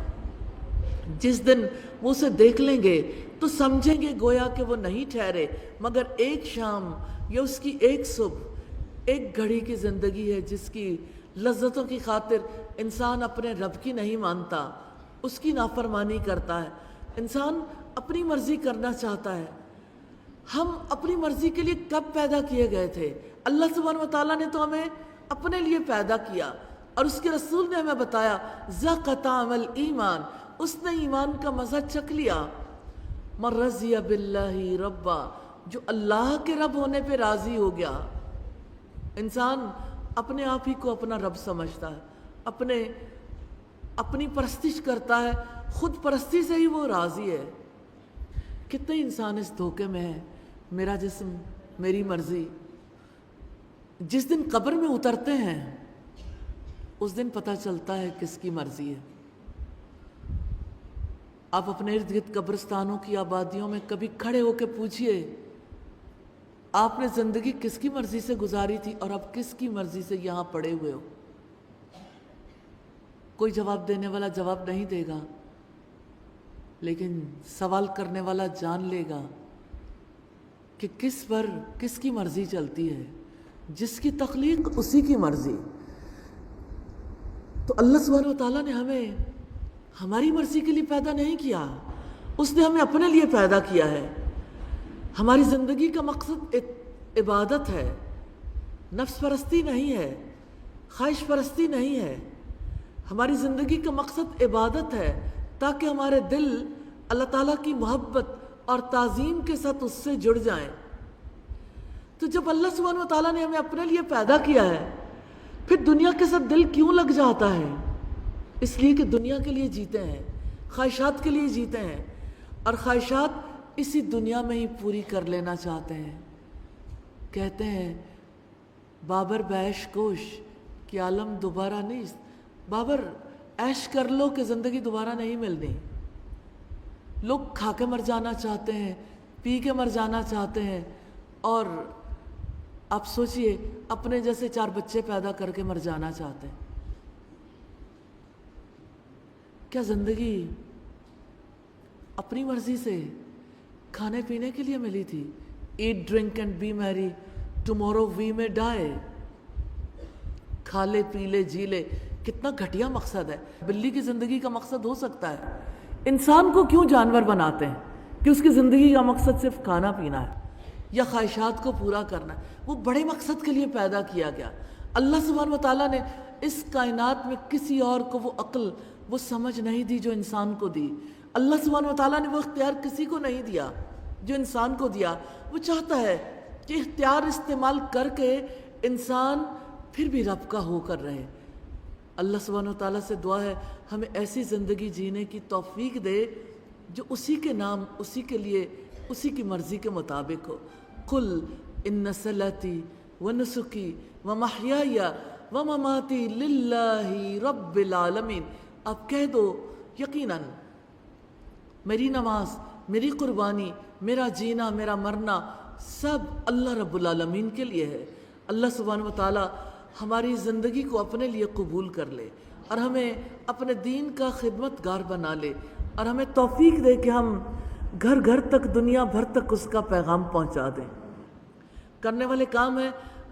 جس دن وہ اسے دیکھ لیں گے تو سمجھیں گے گویا کہ وہ نہیں ٹھہرے مگر ایک شام یا اس کی ایک صبح، ایک گھڑی کی زندگی ہے جس کی لذتوں کی خاطر انسان اپنے رب کی نہیں مانتا، اس کی نافرمانی کرتا ہے۔ انسان اپنی مرضی کرنا چاہتا ہے۔ ہم اپنی مرضی کے لیے کب پیدا کیے گئے تھے؟ اللہ سبحانہ و تعالیٰ نے تو ہمیں اپنے لیے پیدا کیا، اور اس کے رسول نے ہمیں بتایا ذاق طعم الایمان، اس نے ایمان کا مزہ چکھ لیا۔ من رضی باللہ ربا جو اللہ کے رب ہونے پہ راضی ہو گیا. انسان اپنے آپ ہی کو اپنا رب سمجھتا ہے، اپنی پرستش کرتا ہے، خود پرستی سے ہی وہ راضی ہے. کتنے انسان اس دھوکے میں ہیں، میرا جسم میری مرضی. جس دن قبر میں اترتے ہیں اس دن پتہ چلتا ہے کس کی مرضی ہے. آپ اپنے ارد گرد قبرستانوں کی آبادیوں میں کبھی کھڑے ہو کے پوچھئے آپ نے زندگی کس کی مرضی سے گزاری تھی اور اب کس کی مرضی سے یہاں پڑے ہوئے ہو. کوئی جواب دینے والا جواب نہیں دے گا، لیکن سوال کرنے والا جان لے گا کہ کس پر کس کی مرضی چلتی ہے. جس کی تخلیق اسی کی مرضی. تو اللہ سبحانہ وتعالیٰ نے ہمیں ہماری مرضی کے لیے پیدا نہیں کیا، اس نے ہمیں اپنے لیے پیدا کیا ہے. ہماری زندگی کا مقصد عبادت ہے، نفس پرستی نہیں ہے، خواہش پرستی نہیں ہے. ہماری زندگی کا مقصد عبادت ہے تاکہ ہمارے دل اللہ تعالیٰ کی محبت اور تعظیم کے ساتھ اس سے جڑ جائیں. تو جب اللہ سبحانہ وتعالیٰ نے ہمیں اپنے لیے پیدا کیا ہے، پھر دنیا کے ساتھ دل کیوں لگ جاتا ہے؟ اس لیے کہ دنیا کے لیے جیتے ہیں، خواہشات کے لیے جیتے ہیں، اور خواہشات اسی دنیا میں ہی پوری کر لینا چاہتے ہیں. کہتے ہیں بابر بیش کوش کہ عالم دوبارہ نہیں. بابر عیش کر لو کہ زندگی دوبارہ نہیں ملنی. لوگ کھا کے مر جانا چاہتے ہیں، پی کے مر جانا چاہتے ہیں، اور آپ سوچئے اپنے جیسے 4 بچے پیدا کر کے مر جانا چاہتے ہیں. کیا زندگی اپنی مرضی سے کھانے پینے کے لیے ملی تھی؟ ایٹ ڈرنک اینڈ بی میری ٹمورو وی میں ڈائے. کھا لے پی لے جی لے، کتنا گھٹیا مقصد ہے. بلی کی زندگی کا مقصد ہو سکتا ہے. انسان کو کیوں جانور بناتے ہیں کہ اس کی زندگی کا مقصد صرف کھانا پینا ہے یا خواہشات کو پورا کرنا ہے؟ وہ بڑے مقصد کے لیے پیدا کیا گیا. اللہ سبحانہ وتعالیٰ نے اس کائنات میں کسی اور کو وہ عقل، وہ سمجھ نہیں دی جو انسان کو دی. اللہ سبحانہ وتعالیٰ نے وہ اختیار کسی کو نہیں دیا جو انسان کو دیا. وہ چاہتا ہے کہ اختیار استعمال کر کے انسان پھر بھی رب کا ہو کر رہے. اللہ سبحانہ وتعالیٰ سے دعا ہے ہمیں ایسی زندگی جینے کی توفیق دے جو اسی کے نام، اسی کے لیے، اسی کی مرضی کے مطابق ہو. قل ان صلاتی ونسکی ومحیای ومماتی للہ رب العالمین. آپ کہہ دو یقیناً میری نماز، میری قربانی، میرا جینا، میرا مرنا سب اللہ رب العالمین کے لیے ہے. اللہ سبحانہ وتعالیٰ ہماری زندگی کو اپنے لیے قبول کر لے اور ہمیں اپنے دین کا خدمت گار بنا لے، اور ہمیں توفیق دے کہ ہم گھر گھر تک، دنیا بھر تک اس کا پیغام پہنچا دیں. کرنے والے کام ہیں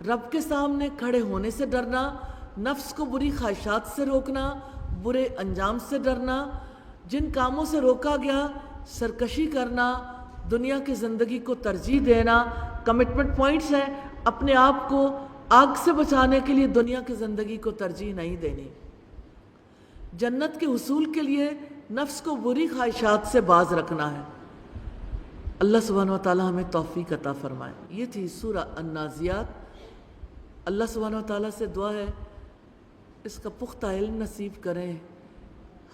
رب کے سامنے کھڑے ہونے سے ڈرنا، نفس کو بری خواہشات سے روکنا، برے انجام سے ڈرنا، جن کاموں سے روکا گیا سرکشی کرنا، دنیا کی زندگی کو ترجیح دینا. کمٹمنٹ پوائنٹس ہیں، اپنے آپ کو آگ سے بچانے کے لیے دنیا کی زندگی کو ترجیح نہیں دینی. جنت کے حصول کے لیے نفس کو بری خواہشات سے باز رکھنا ہے. اللہ سبحانہ وتعالیٰ ہمیں توفیق عطا فرمائے. یہ تھی سورہ النازعات. اللہ سبحانہ وتعالیٰ سے دعا ہے اس کا پختہ علم نصیب کریں،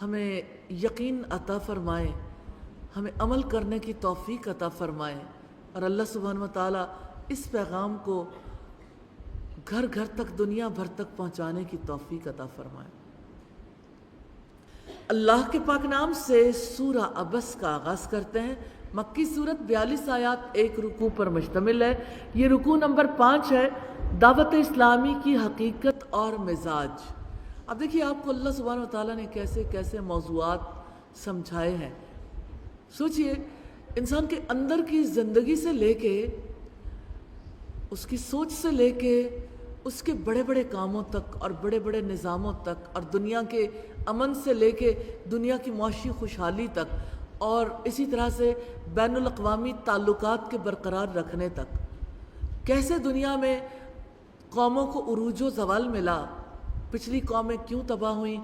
ہمیں یقین عطا فرمائے، ہمیں عمل کرنے کی توفیق عطا فرمائے، اور اللہ سبحانہ وتعالیٰ اس پیغام کو گھر گھر تک، دنیا بھر تک پہنچانے کی توفیق عطا فرمائے. اللہ کے پاک نام سے سورہ عبس کا آغاز کرتے ہیں. مکی صورت 42 آیات، 1 رکوع پر مشتمل ہے. یہ رکوع نمبر 5 ہے، دعوت اسلامی کی حقیقت اور مزاج. اب دیکھیے آپ کو اللہ سبحانہ وتعالیٰ نے کیسے کیسے موضوعات سمجھائے ہیں. سوچئے انسان کے اندر کی زندگی سے لے کے، اس کی سوچ سے لے کے، اس کے بڑے بڑے کاموں تک اور بڑے بڑے نظاموں تک، اور دنیا کے امن سے لے کے دنیا کی معاشی خوشحالی تک، اور اسی طرح سے بین الاقوامی تعلقات کے برقرار رکھنے تک. کیسے دنیا میں قوموں کو عروج و زوال ملا، پچھلی قومیں کیوں تباہ ہوئیں،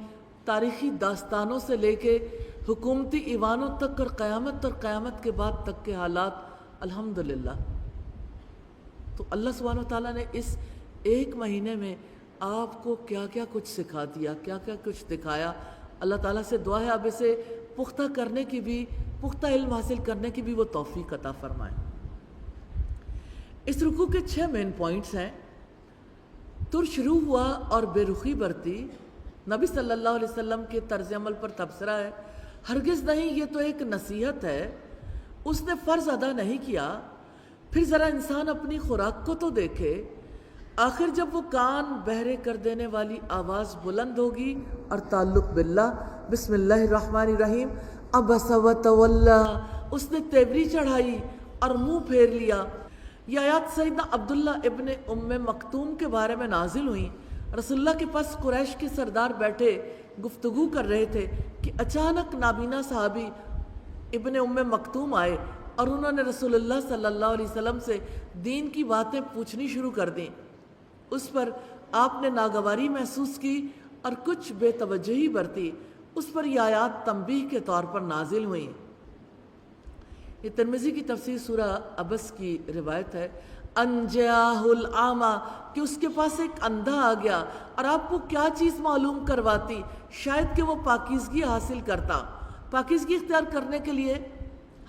تاریخی داستانوں سے لے کے حکومتی ایوانوں تک، اور قیامت کے بعد تک کے حالات. الحمدللہ تو اللہ سبحانہ و تعالیٰ نے اس ایک مہینے میں آپ کو کیا کیا کچھ سکھا دیا، کیا کیا کچھ دکھایا۔ اللہ تعالیٰ سے دعا ہے اب اسے پختہ کرنے کی بھی، پختہ علم حاصل کرنے کی بھی وہ توفیق عطا فرمائے۔ اس رکوع کے 6 مین پوائنٹس ہیں۔ ترش روح ہوا اور بے رخی برتی، نبی صلی اللہ علیہ وسلم کے طرز عمل پر تبصرہ ہے۔ ہرگز نہیں، یہ تو ایک نصیحت ہے، اس نے فرض ادا نہیں کیا۔ پھر ذرا انسان اپنی خوراک کو تو دیکھے، آخر جب وہ کان بہرے کر دینے والی آواز بلند ہوگی اور تعلق باللہ، بسم اللہ الرحمن الرحیم، عبس وتولی، اس نے تیوری چڑھائی اور منہ پھیر لیا۔ یہ آیات سیدنا عبداللہ ابن ام مکتوم کے بارے میں نازل ہوئیں۔ رسول اللہ کے پاس قریش کے سردار بیٹھے گفتگو کر رہے تھے کہ اچانک نابینا صحابی ابن ام مکتوم آئے اور انہوں نے رسول اللہ صلی اللہ علیہ وسلم سے دین کی باتیں پوچھنی شروع کر دیں۔ اس پر آپ نے ناگواری محسوس کی اور کچھ بے توجہی برتی۔ اس پر یہ آیات تنبیہ کے طور پر نازل ہوئیں۔ یہ ترمذی کی تفسیر سورہ عبس کی روایت ہے، انجاہ العاما، کہ اس کے پاس ایک اندھا آ گیا اور آپ کو کیا چیز معلوم کرواتی، شاید کہ وہ پاکیزگی حاصل کرتا۔ پاکیزگی اختیار کرنے کے لیے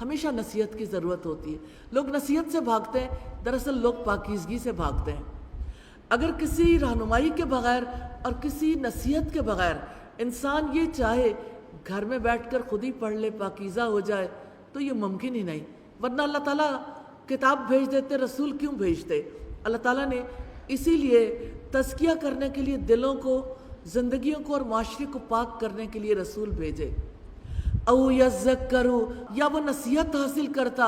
ہمیشہ نصیحت کی ضرورت ہوتی ہے۔ لوگ نصیحت سے بھاگتے ہیں، دراصل لوگ پاکیزگی سے بھاگتے ہیں۔ اگر کسی رہنمائی کے بغیر اور کسی نصیحت کے بغیر انسان یہ چاہے گھر میں بیٹھ کر خود ہی پڑھ لے، پاکیزہ ہو جائے، تو یہ ممکن ہی نہیں۔ ورنہ اللہ تعالیٰ کتاب بھیج دیتے، رسول کیوں بھیجتے؟ اللہ تعالیٰ نے اسی لیے تزکیہ کرنے کے لیے دلوں کو، زندگیوں کو اور معاشرے کو پاک کرنے کے لیے رسول بھیجے۔ او یذکروا، یا وہ نصیحت حاصل کرتا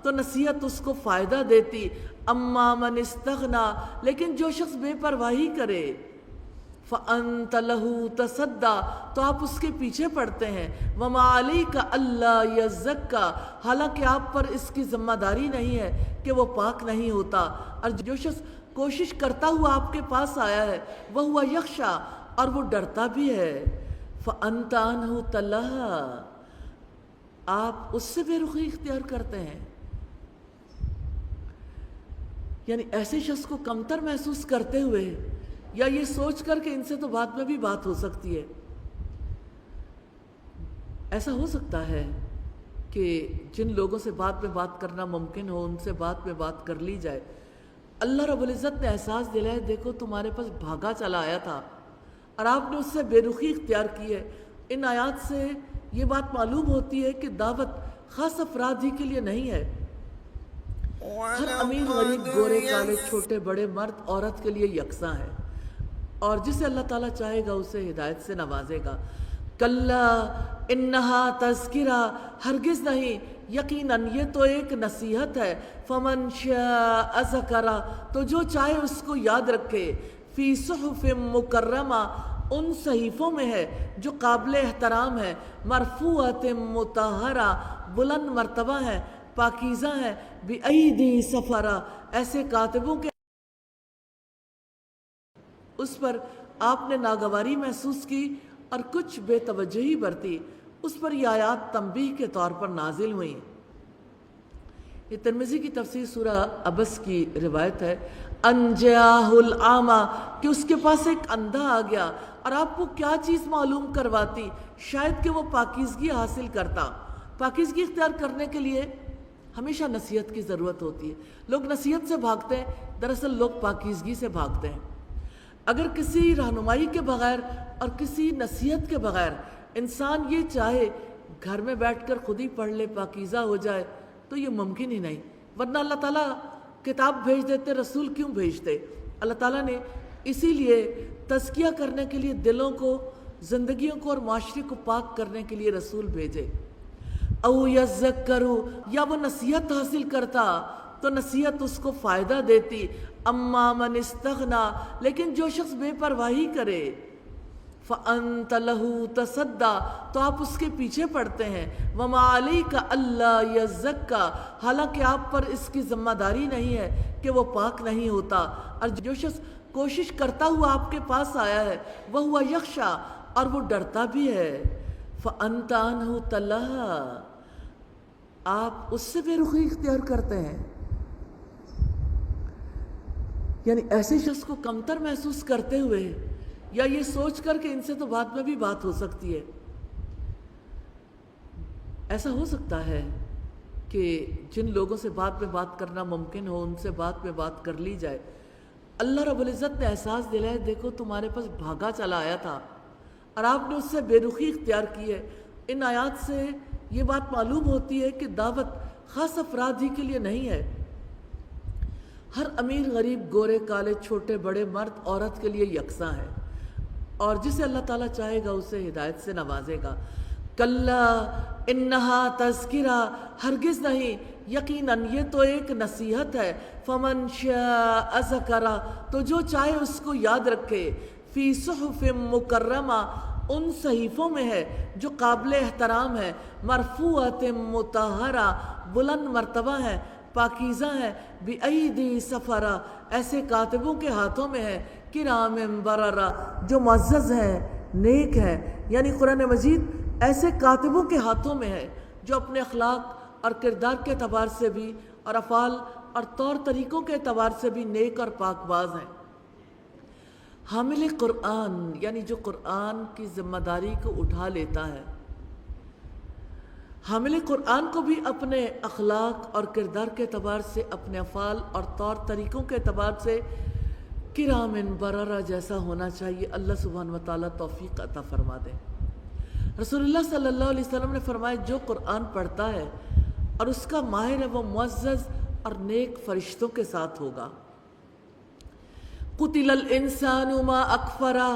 تو نصیحت اس کو فائدہ دیتی۔ اما من استغنا، لیکن جو شخص بے پرواہی کرے، فانت لہ تصدی، تو آپ اس کے پیچھے پڑتے ہیں۔ وما علیک الا یزکا، حالانکہ آپ پر اس کی ذمہ داری نہیں ہے کہ وہ پاک نہیں ہوتا۔ اور جو شخص کوشش کرتا ہوا آپ کے پاس آیا ہے، وہو یخشا، اور وہ ڈرتا بھی ہے، فانت عنہ تلہی، آپ اس سے بے رخی اختیار کرتے ہیں۔ یعنی ایسے شخص کو کمتر محسوس کرتے ہوئے، یا یہ سوچ کر کہ ان سے تو بعد میں بھی بات ہو سکتی ہے۔ ایسا ہو سکتا ہے کہ جن لوگوں سے بعد میں بات کرنا ممکن ہو، ان سے بعد میں بات کر لی جائے۔ اللہ رب العزت نے احساس دلایا، دیکھو تمہارے پاس بھاگا چلا آیا تھا اور آپ نے اس سے بے رخی اختیار کی ہے۔ ان آیات سے یہ بات معلوم ہوتی ہے کہ دعوت خاص افراد ہی کے لیے نہیں ہے، ہر امیر غریب، گورے کالے، چھوٹے بڑے، مرد عورت کے لیے یکساں ہے، اور جسے اللہ تعالیٰ چاہے گا اسے ہدایت سے نوازے گا۔ کلا انہا تذکرہ، ہرگز نہیں، یقیناً یہ تو ایک نصیحت ہے۔ فمن شاء ذکرہ، تو جو چاہے اس کو یاد رکھے۔ فی صحف مکرمہ، ان صحیفوں میں ہے جو قابل احترام ہے، مرفوعۃ مطہرہ، بلند مرتبہ ہیں، پاکیزہ ہیں، بِأَیْدِی سفرہ، ایسے کاتبوں کے۔ اس پر آپ نے ناگواری محسوس کی اور کچھ بے توجہی برتی۔ اس پر یہ آیات تنبیہ کے طور پر نازل ہوئیں۔ یہ ترمذی کی تفسیر سورہ عبس کی روایت ہے، انجاہ العاما، کہ اس کے پاس ایک اندھا آ گیا اور آپ کو کیا چیز معلوم کرواتی، شاید کہ وہ پاکیزگی حاصل کرتا۔ پاکیزگی اختیار کرنے کے لیے ہمیشہ نصیحت کی ضرورت ہوتی ہے۔ لوگ نصیحت سے بھاگتے ہیں، دراصل لوگ پاکیزگی سے بھاگتے ہیں۔ اگر کسی رہنمائی کے بغیر اور کسی نصیحت کے بغیر انسان یہ چاہے گھر میں بیٹھ کر خود ہی پڑھ لے، پاکیزہ ہو جائے، تو یہ ممکن ہی نہیں۔ ورنہ اللہ تعالیٰ کتاب بھیج دیتے، رسول کیوں بھیجتے؟ اللہ تعالیٰ نے اسی لیے تزکیہ کرنے کے لیے دلوں کو، زندگیوں کو اور معاشرے کو پاک کرنے کے لیے رسول بھیجے۔ او یذکروا، یا وہ نصیحت حاصل کرتا تو نصیحت اس کو فائدہ دیتی۔ اما من استغنا، لیکن جو شخص بے پرواہی کرے، فانت لہ تصدی، تو آپ اس کے پیچھے پڑتے ہیں۔ وما علیک الا یزکا، حالانکہ آپ پر اس کی ذمہ داری نہیں ہے کہ وہ پاک نہیں ہوتا۔ اور جو شخص کوشش کرتا ہوا آپ کے پاس آیا ہے، وہو یخشا، اور وہ ڈرتا بھی ہے، فانت عنہ تلہی، آپ اس سے بے رخی اختیار کرتے ہیں۔ یعنی ایسے شخص کو کمتر محسوس کرتے ہوئے یا یہ سوچ کر کہ ان سے تو بعد میں بھی بات ہو سکتی ہے. ایسا ہو سکتا ہے کہ جن لوگوں سے بعد میں بات کرنا ممکن ہو ان سے بعد میں بات کر لی جائے. اللہ رب العزت نے احساس دلایا دیکھو تمہارے پاس بھاگا چلا آیا تھا اور آپ نے اس سے بے رخی اختیار کی ہے. ان آیات سے یہ بات معلوم ہوتی ہے کہ دعوت خاص افراد ہی کے لیے نہیں ہے، ہر امیر غریب گورے کالے چھوٹے بڑے مرد عورت کے لیے یکساں ہے، اور جسے اللہ تعالیٰ چاہے گا اسے ہدایت سے نوازے گا. کلا انہا تذکرہ، ہرگز نہیں، یقیناً یہ تو ایک نصیحت ہے. فمن شاء ذکرہ، تو جو چاہے اس کو یاد رکھے. فی صحف مکرمہ، ان صحیفوں میں ہے جو قابل احترام ہے. مرفوعۃ مطہرہ، بلند مرتبہ ہیں، پاکیزہ ہیں. بِأَیْدِی سفرہ، ایسے کاتبوں کے ہاتھوں میں ہے. کرام بررہ، جو معزز ہیں نیک ہیں. یعنی قرآن مجید ایسے کاتبوں کے ہاتھوں میں ہے جو اپنے اخلاق اور کردار کے اعتبار سے بھی اور افعال اور طور طریقوں کے اعتبار سے بھی نیک اور پاک باز ہیں. حامل قرآن یعنی جو قرآن کی ذمہ داری کو اٹھا لیتا ہے، حامل قرآن کو بھی اپنے اخلاق اور کردار کے اعتبار سے، اپنے افعال اور طور طریقوں کے اعتبار سے کرام بررہ جیسا ہونا چاہیے. اللہ سبحانہ و تعالیٰ توفیق عطا فرما دے. رسول اللہ صلی اللہ علیہ وسلم نے فرمایا جو قرآن پڑھتا ہے اور اس کا ماہر ہے وہ معزز اور نیک فرشتوں کے ساتھ ہوگا. قتل الانسان ما اکفرہ،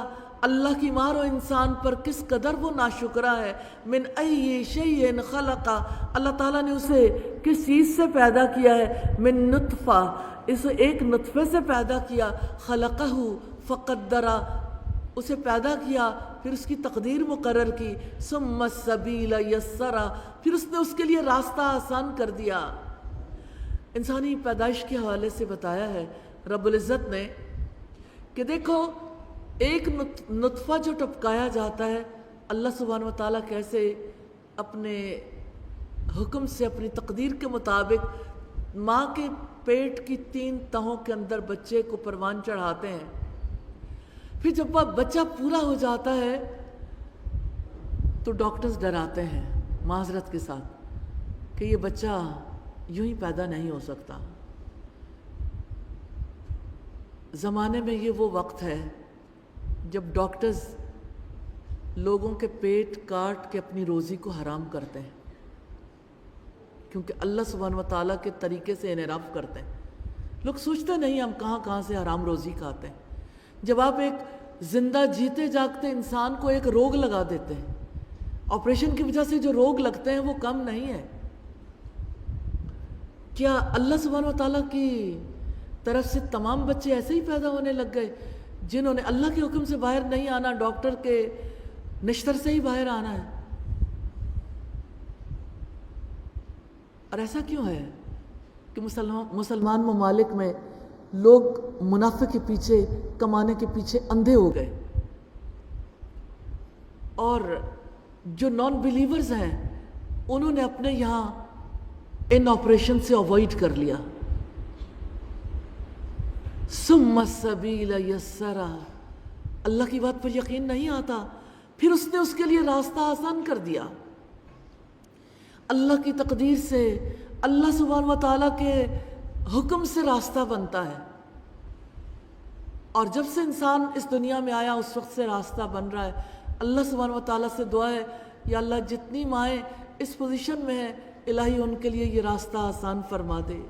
اللہ کی مار و انسان پر کس قدر وہ ناشکرہ ہے. من ای شیء خلقہ، اللہ تعالیٰ نے اسے کس چیز سے پیدا کیا ہے. من نطفہ، اسے ایک نطفے سے پیدا کیا. خلقہ فقدرہ، اسے پیدا کیا پھر اس کی تقدیر مقرر کی. ثم السبیل یسرہ، پھر اس نے اس کے لیے راستہ آسان کر دیا. انسانی پیدائش کے حوالے سے بتایا ہے رب العزت نے کہ دیکھو ایک نطفہ جو ٹپکایا جاتا ہے، اللہ سبحانہ و تعالیٰ کیسے اپنے حکم سے اپنی تقدیر کے مطابق ماں کے پیٹ کی 3 تہوں کے اندر بچے کو پروان چڑھاتے ہیں. پھر جب وہ بچہ پورا ہو جاتا ہے تو ڈاکٹرز ڈراتے ہیں معذرت کے ساتھ کہ یہ بچہ یوں ہی پیدا نہیں ہو سکتا. زمانے میں یہ وہ وقت ہے جب ڈاکٹرز لوگوں کے پیٹ کاٹ کے اپنی روزی کو حرام کرتے ہیں، کیونکہ اللہ سبحانہ و تعالیٰ کے طریقے سے انحراف کرتے ہیں. لوگ سوچتے نہیں ہم کہاں کہاں سے حرام روزی کھاتے ہیں. جب آپ ایک زندہ جیتے جاگتے انسان کو ایک روگ لگا دیتے ہیں، آپریشن کی وجہ سے جو روگ لگتے ہیں وہ کم نہیں ہے. کیا اللہ سبحانہ و تعالیٰ کی طرف سے تمام بچے ایسے ہی پیدا ہونے لگ گئے جنہوں نے اللہ کے حکم سے باہر نہیں آنا، ڈاکٹر کے نشتر سے ہی باہر آنا ہے؟ اور ایسا کیوں ہے کہ مسلمان ممالک میں لوگ منافع کے پیچھے، کمانے کے پیچھے اندھے ہو گئے، اور جو نان بلیورز ہیں انہوں نے اپنے یہاں ان آپریشن سے اوائڈ کر لیا. ثم السبیل یسرہ، اللہ کی بات پر یقین نہیں آتا پھر اس نے اس کے لیے راستہ آسان کر دیا. اللہ کی تقدیر سے، اللہ سبحانہ و تعالیٰ کے حکم سے راستہ بنتا ہے، اور جب سے انسان اس دنیا میں آیا اس وقت سے راستہ بن رہا ہے. اللہ سبحانہ و تعالیٰ سے دعا ہے یا اللہ جتنی مائیں اس پوزیشن میں ہیں الہی ان کے لیے یہ راستہ آسان فرما دے.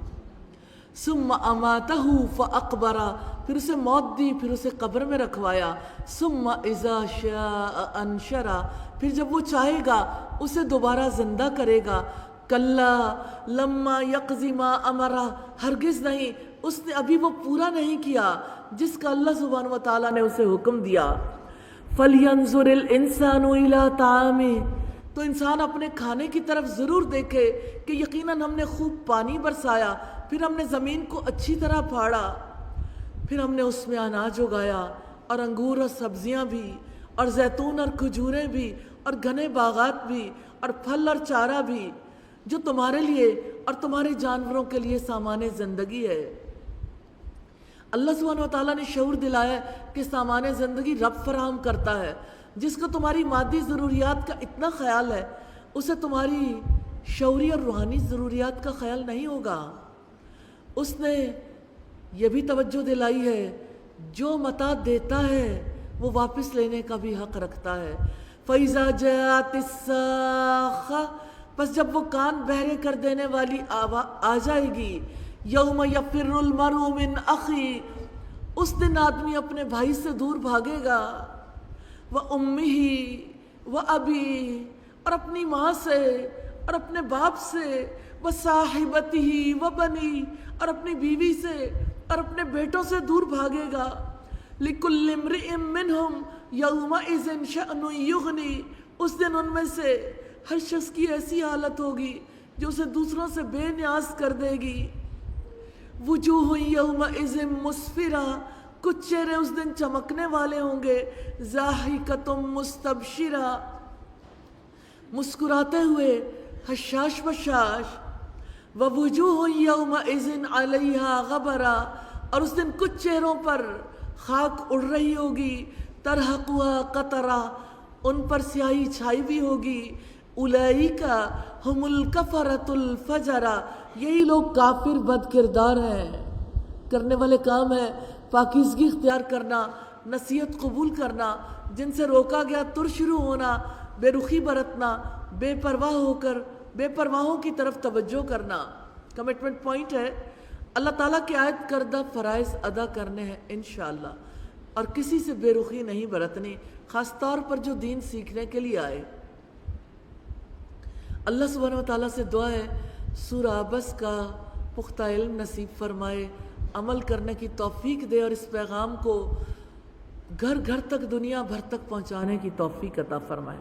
ثم اماتہ فاقبرہ، پھر اسے موت دی، پھر اسے قبر میں رکھوایا. ثم اذا شاء انشرہ، پھر جب وہ چاہے گا اسے دوبارہ زندہ کرے گا. کلا لما یقضی ما امرہ، ہرگز نہیں، اس نے ابھی وہ پورا نہیں کیا جس کا اللہ سبحانہ و تعالیٰ نے اسے حکم دیا. فَلْيَنْظُرِ الْإِنسَانُ إِلَىٰ طَعَامِهِ، تو انسان اپنے کھانے کی طرف ضرور دیکھے کہ یقیناً ہم نے خوب پانی برسایا، پھر ہم نے زمین کو اچھی طرح پھاڑا، پھر ہم نے اس میں اناج اگایا اور انگور اور سبزیاں بھی اور زیتون اور کھجوریں بھی اور گھنے باغات بھی اور پھل اور چارہ بھی، جو تمہارے لیے اور تمہارے جانوروں کے لیے سامان زندگی ہے. اللہ سبحانہ وتعالیٰ نے شعور دلایا ہے کہ سامان زندگی رب فراہم کرتا ہے. جس کو تمہاری مادی ضروریات کا اتنا خیال ہے اسے تمہاری شعوری اور روحانی ضروریات کا خیال نہیں ہوگا. اس نے یہ بھی توجہ دلائی ہے جو متاع دیتا ہے وہ واپس لینے کا بھی حق رکھتا ہے. فَإِذَا جَاءَتِ السَّاخَّةُ بس جب وہ کان بہرے کر دینے والی آ جائے گی. یوم یفر المرء من اخی اس دن آدمی اپنے بھائی سے دور بھاگے گا. وَأُمِّهِ وَأَبِيهِ اور اپنی ماں سے اور اپنے باپ سے. وَصَاحِبَتِهِ وَبَنِيهِ اور اپنی بیوی سے اور اپنے بیٹوں سے دور بھاگے گا. لِكُلِّ امْرِئٍ مِّنْهُمْ يَوْمَئِذٍ شَأْنٌ يُغْنِي اس دن ان میں سے ہر شخص کی ایسی حالت ہوگی جو اسے دوسروں سے بے نیاز کر دے گی. وجوہ یومئذ مسفرہ کچھ چہرے اس دن چمکنے والے ہوں گے. ضاحکۃ مستبشرہ مسکراتے ہوئے حشاش بشاش. ووجوہ یومئذ علیہا غبرہ اور اس دن کچھ چہروں پر خاک اڑ رہی ہوگی. ترہقها قطرہ ان پر سیاہی چھائی بھی ہوگی. اولئک ہم الکفرۃ الفجرہ یہی لوگ کافر بد کردار ہیں. کرنے والے کام ہے پاکیزگی اختیار کرنا, نصیحت قبول کرنا, جن سے روکا گیا تر شروع ہونا, بے رخی برتنا, بے پرواہ ہو کر بے پرواہوں کی طرف توجہ کرنا. کمٹمنٹ پوائنٹ ہے اللہ تعالیٰ کی عائد کردہ فرائض ادا کرنے ہیں انشاءاللہ, اور کسی سے بے رخی نہیں برتنی, خاص طور پر جو دین سیکھنے کے لیے آئے. اللہ سبحانہ وتعالیٰ سے دعا ہے سورہ عبس کا پختہ علم نصیب فرمائے, عمل کرنے کی توفیق دے اور اس پیغام کو گھر گھر تک دنیا بھر تک پہنچانے کی توفیق عطا فرمائے.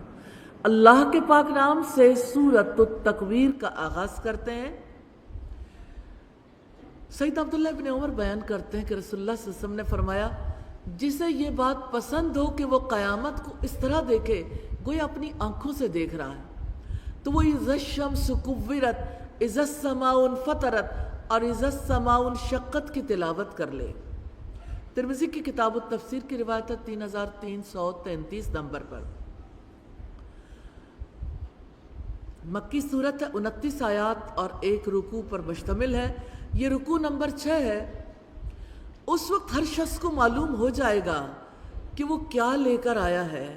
اللہ کے پاک نام سے سورۃ التکویر کا آغاز کرتے ہیں. سید عبداللہ ابن عمر بیان کرتے ہیں کہ رسول اللہ صلی اللہ علیہ وسلم نے فرمایا جسے یہ بات پسند ہو کہ وہ قیامت کو اس طرح دیکھے گویا اپنی آنکھوں سے دیکھ رہا ہے تو وہ اذا الشمس کورت, اذا السماء انفطرت اور اذا السماء انشقت کی تلاوت کر لے. ترمذی کی کتاب التفسیر کی روایت ہے 3333 نمبر پر. مکی صورت ہے, 29 آیات اور 1 رکوع پر مشتمل ہے. یہ رکوع نمبر 6 ہے. اس وقت ہر شخص کو معلوم ہو جائے گا کہ وہ کیا لے کر آیا ہے.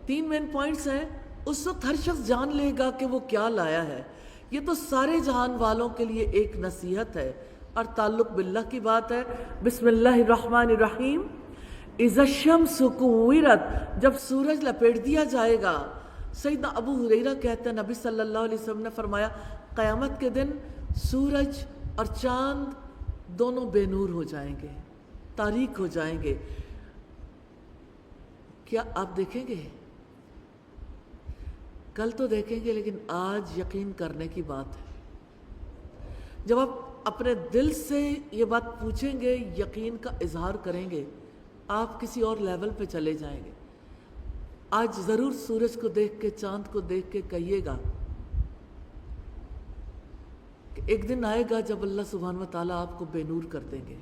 3 مین پوائنٹس ہیں. اس وقت ہر شخص جان لے گا کہ وہ کیا لایا ہے. یہ تو سارے جہان والوں کے لیے ایک نصیحت ہے اور تعلق باللہ کی بات ہے. بسم اللہ الرحمن الرحیم. اذا الشمس کورت جب سورج لپیٹ دیا جائے گا. سیدنا ابو ہریرہ کہتے ہیں نبی صلی اللہ علیہ وسلم نے فرمایا قیامت کے دن سورج اور چاند دونوں بے نور ہو جائیں گے, تاریک ہو جائیں گے. کیا آپ دیکھیں گے؟ کل تو دیکھیں گے لیکن آج یقین کرنے کی بات ہے. جب آپ اپنے دل سے یہ بات پوچھیں گے, یقین کا اظہار کریں گے, آپ کسی اور لیول پہ چلے جائیں گے. آج ضرور سورج کو دیکھ کے چاند کو دیکھ کے کہیے گا کہ ایک دن آئے گا جب اللہ سبحانہ وتعالیٰ آپ کو بے نور کر دیں گے,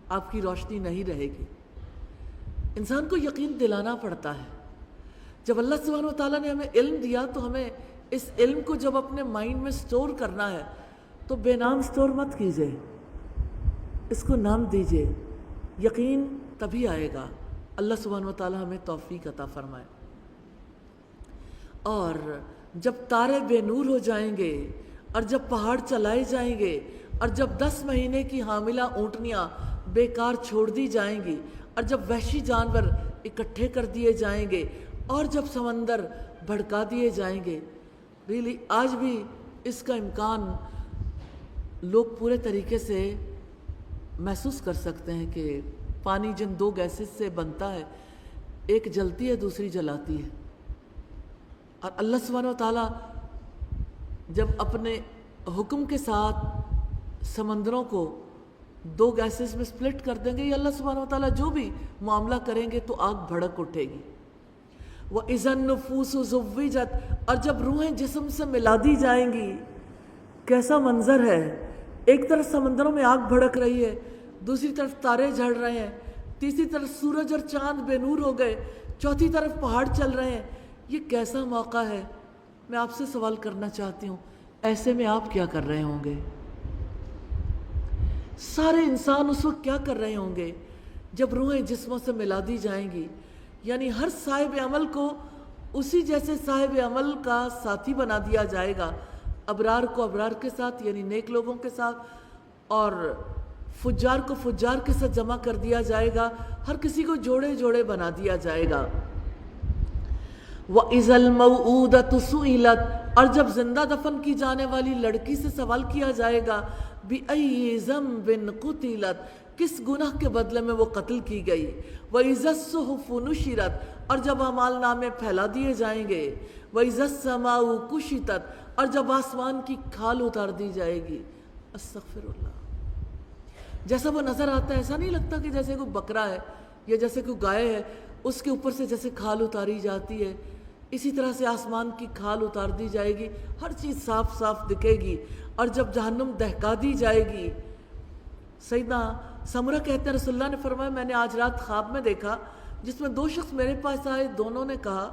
آپ کی روشنی نہیں رہے گی. انسان کو یقین دلانا پڑتا ہے. جب اللہ سبحانہ وتعالیٰ نے ہمیں علم دیا تو ہمیں اس علم کو جب اپنے مائنڈ میں سٹور کرنا ہے تو بے نام سٹور مت کیجئے, اس کو نام دیجئے. یقین تبھی آئے گا. اللہ سبحانہ وتعالیٰ ہمیں توفیق عطا فرمائے. اور جب تارے بے نور ہو جائیں گے اور جب پہاڑ چلائے جائیں گے اور جب 10 مہینے کی حاملہ اونٹنیاں بیکار چھوڑ دی جائیں گی اور جب وحشی جانور اکٹھے کر دیے جائیں گے اور جب سمندر بھڑکا دیے جائیں گے. ریلی آج بھی اس کا امکان لوگ پورے طریقے سے محسوس کر سکتے ہیں کہ پانی جن 2 گیسز سے بنتا ہے, ایک جلتی ہے دوسری جلاتی ہے. اور اللہ سبحانہ وتعالیٰ جب اپنے حکم کے ساتھ سمندروں کو 2 گیسز میں سپلٹ کر دیں گے, یہ اللہ سبحانہ وتعالیٰ جو بھی معاملہ کریں گے تو آگ بھڑک اٹھے گی. وَإِذَا النُّفُوسُ زُوِّجَتْ اور جب روحیں جسم سے ملا دی جائیں گی. کیسا منظر ہے, ایک طرف سمندروں میں آگ بھڑک رہی ہے, دوسری طرف تارے جھڑ رہے ہیں، تیسری طرف سورج اور چاند بے نور ہو گئے، چوتھی طرف پہاڑ چل رہے ہیں، یہ کیسا موقع ہے؟ میں آپ سے سوال کرنا چاہتی ہوں، ایسے میں آپ کیا کر رہے ہوں گے؟ سارے انسان اس وقت کیا کر رہے ہوں گے جب روحیں جسموں سے ملا دی جائیں گی؟ یعنی ہر صاحب عمل کو اسی جیسے صاحب عمل کا ساتھی بنا دیا جائے گا، ابرار کو ابرار کے ساتھ یعنی نیک لوگوں کے ساتھ، اور فجار کو فجار کے ساتھ جمع کر دیا جائے گا، ہر کسی کو جوڑے جوڑے بنا دیا جائے گا۔ وَإِذَا الْمَوْءُودَةُ سُئِلَتْ، اور جب زندہ دفن کی جانے والی لڑکی سے سوال کیا جائے گا، بِأَيِّ ذَنبٍ قُتِلَتْ، کس گناہ کے بدلے میں وہ قتل کی گئی، وَإِذَا الصُّحُفُ نُشِرَتْ، اور جب اعمال نامے پھیلا دیے جائیں گے، وَإِذَا السَّمَاءُ كُشِطَتْ، اور جب آسمان کی کھال اتار دی جائے گی۔ استغفر اللہ، جیسا وہ نظر آتا ہے ایسا نہیں لگتا کہ جیسے کوئی بکرا ہے یا جیسے کوئی گائے ہے، اس کے اوپر سے جیسے کھال اتاری جاتی ہے، اسی طرح سے آسمان کی کھال اتار دی جائے گی، ہر چیز صاف صاف دکھے گی۔ اور جب جہنم دہکا دی جائے گی، سیدنا سمرہ کہتے ہیں رسول اللہ نے فرمایا میں نے آج رات خواب میں دیکھا جس میں دو شخص میرے پاس آئے، دونوں نے کہا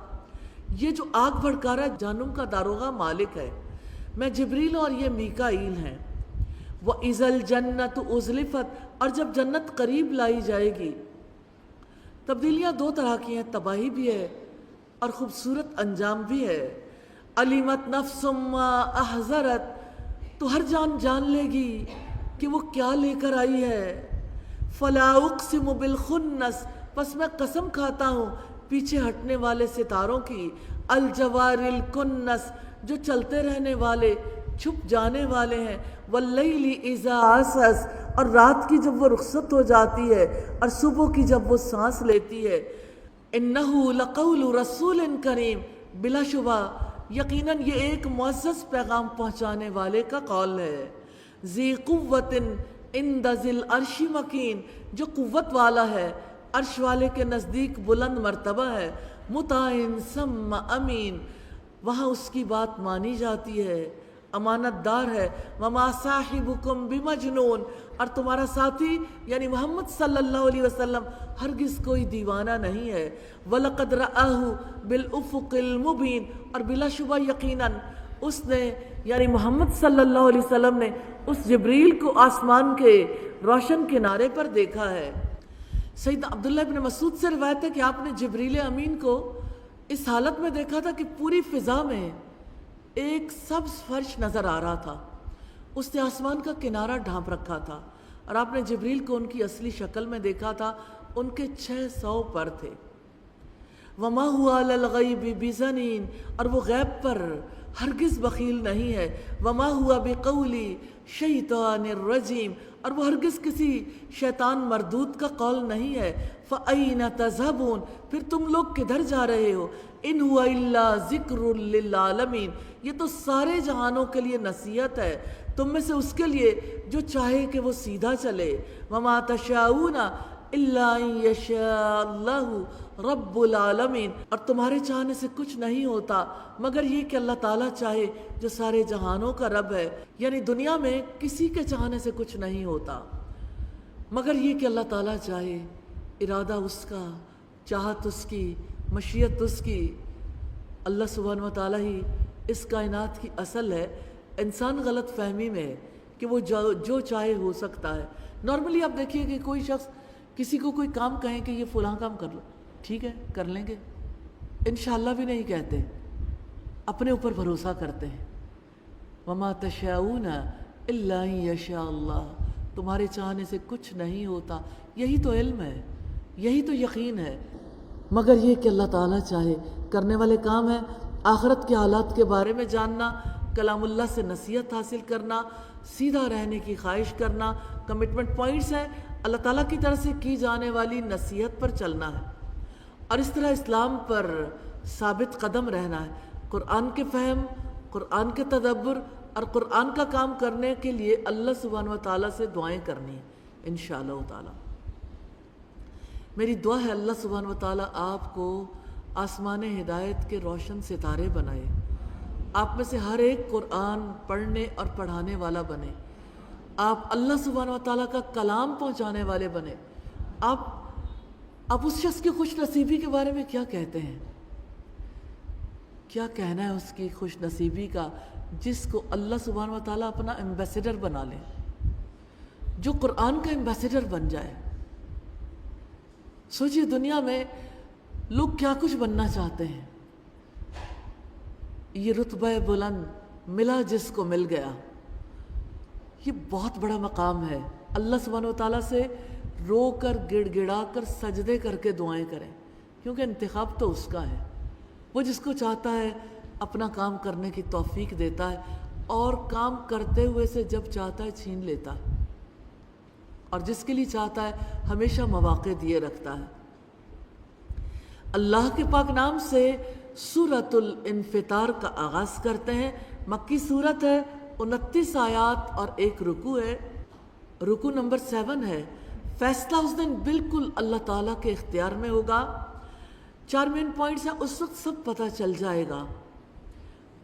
یہ جو آگ بھڑکا رہا ہے جہنم کا داروغہ مالک ہے، میں جبریل اور یہ میکائیل ہیں۔ وَإِذَا الْجَنَّةُ أُزْلِفَتْ، اور جب جنت قریب لائی جائے گی۔ تبدیلیاں دو طرح کی ہیں، تباہی بھی ہے اور خوبصورت انجام بھی ہے۔ عَلِمَتْ نَفْسٌ مَّا أَحْضَرَتْ، تو ہر جان جان لے گی کہ وہ کیا لے کر آئی ہے۔ فَلَا أُقْسِمُ بِالْخُنَّسِ، پس میں قسم کھاتا ہوں پیچھے ہٹنے والے ستاروں کی، الجوار الکنس، جو چلتے رہنے والے چھپ جانے والے ہیں، واللیل اذا عسعس، اور رات کی جب وہ رخصت ہو جاتی ہے اور صبح کی جب وہ سانس لیتی ہے۔ انہ لقول رسول کریم، بلا شبہ یقیناً یہ ایک معزز پیغام پہنچانے والے کا قول ہے۔ ذی قوت عند ذی العرش مکین، جو قوت والا ہے، عرش والے کے نزدیک بلند مرتبہ ہے۔ مطاع ثم امین، وہاں اس کی بات مانی جاتی ہے، امانت دار ہے۔ وما صاحبکم بمجنون، اور تمہارا ساتھی یعنی محمد صلی اللہ علیہ وسلم ہرگز کوئی دیوانہ نہیں ہے۔ وَلَقَدْ رَآهُ بِالْأُفُقِ الْمُبِينِ، اور بلا شبہ یقیناً اس نے یعنی محمد صلی اللہ علیہ وسلم نے اس جبریل کو آسمان کے روشن کنارے پر دیکھا ہے۔ سیدنا عبداللہ ابن مسعود سے روایت ہے کہ آپ نے جبریل امین کو اس حالت میں دیکھا تھا کہ پوری فضا میں ایک سبز فرش نظر آ رہا تھا، اس نے آسمان کا کنارہ ڈھانپ رکھا تھا، اور آپ نے جبریل کو ان کی اصلی شکل میں دیکھا تھا، ان کے 600 پر تھے۔ وما هو علی الغیب بضنین، اور وہ غیب پر ہرگز بخیل نہیں ہے۔ وما هو بقول شیطان الرجیم، اور وہ ہرگز کسی شیطان مردود کا قول نہیں ہے۔ فَأَيْنَ تَذْهَبُونَ، پھر تم لوگ کدھر جا رہے ہو؟ إِنْ هُوَ إِلَّا ذِكْرٌ لِّلْعَالَمِينَ، یہ تو سارے جہانوں کے لیے نصیحت ہے، تم میں سے اس کے لیے جو چاہے کہ وہ سیدھا چلے۔ وَمَا تَشَاءُونَ إِلَّا أَن يَشَاءَ اللَّهُ رَبُّ الْعَالَمِينَ، اور تمہارے چاہنے سے کچھ نہیں ہوتا مگر یہ کہ اللہ تعالیٰ چاہے جو سارے جہانوں کا رب ہے۔ یعنی دنیا میں کسی کے چاہنے سے کچھ نہیں ہوتا مگر یہ کہ اللہ تعالیٰ چاہے، ارادہ اس کا، چاہت اس کی، مشیت اس کی۔ اللہ سبحانہ وتعالیٰ ہی اس کائنات کی اصل ہے، انسان غلط فہمی میں ہے کہ وہ جو چاہے ہو سکتا ہے۔ نارملی آپ دیکھیے کہ کوئی شخص کسی کو کوئی کام کہیں کہ یہ فلاں کام کر لو، ٹھیک ہے کر لیں گے، انشاءاللہ بھی نہیں کہتے، اپنے اوپر بھروسہ کرتے ہیں۔ وما تشاءون الا ان یشاء اللہ، تمہارے چاہنے سے کچھ نہیں ہوتا، یہی تو علم ہے، یہی تو یقین ہے، مگر یہ کہ اللہ تعالیٰ چاہے۔ کرنے والے کام ہیں آخرت کے حالات کے بارے میں جاننا، کلام اللہ سے نصیحت حاصل کرنا، سیدھا رہنے کی خواہش کرنا، کمٹمنٹ پوائنٹس ہیں اللہ تعالیٰ کی طرف سے کی جانے والی نصیحت پر چلنا ہے، اور اس طرح اسلام پر ثابت قدم رہنا ہے۔ قرآن کے فہم، قرآن کے تدبر اور قرآن کا کام کرنے کے لیے اللہ سبحانہ وتعالیٰ سے دعائیں کرنی ہیں انشاءاللہ تعالیٰ۔ میری دعا ہے اللہ سبحانہ وتعالیٰ آپ کو آسمان ہدایت کے روشن ستارے بنائے، آپ میں سے ہر ایک قرآن پڑھنے اور پڑھانے والا بنے، آپ اللہ سبحانہ و تعالیٰ کا کلام پہنچانے والے بنے. آپ اس شخص کی خوش نصیبی کے بارے میں کیا کہتے ہیں؟ کیا کہنا ہے اس کی خوش نصیبی کا جس کو اللہ سبحانہ و تعالیٰ اپنا ایمبیسیڈر بنا لے، جو قرآن کا ایمبیسیڈر بن جائے. سوچیے دنیا میں لوگ کیا کچھ بننا چاہتے ہیں. یہ رتبہ بلند ملا جس کو مل گیا، یہ بہت بڑا مقام ہے. اللہ سبحانہ و تعالیٰ سے رو کر گڑ گڑا کر سجدے کر کے دعائیں کریں، کیونکہ انتخاب تو اس کا ہے. وہ جس کو چاہتا ہے اپنا کام کرنے کی توفیق دیتا ہے، اور کام کرتے ہوئے سے جب چاہتا ہے چھین لیتا ہے، اور جس کے لیے چاہتا ہے ہمیشہ مواقع دیے رکھتا ہے. اللہ کے پاک نام سے سورۃ الانفطار کا آغاز کرتے ہیں. مکی سورت ہے، 29 آیات اور 1 رکوع ہے. رکوع نمبر 7 ہے. فیصلہ اس دن بالکل اللہ تعالیٰ کے اختیار میں ہوگا. 4 مین پوائنٹس ہیں. اس وقت سب پتہ چل جائے گا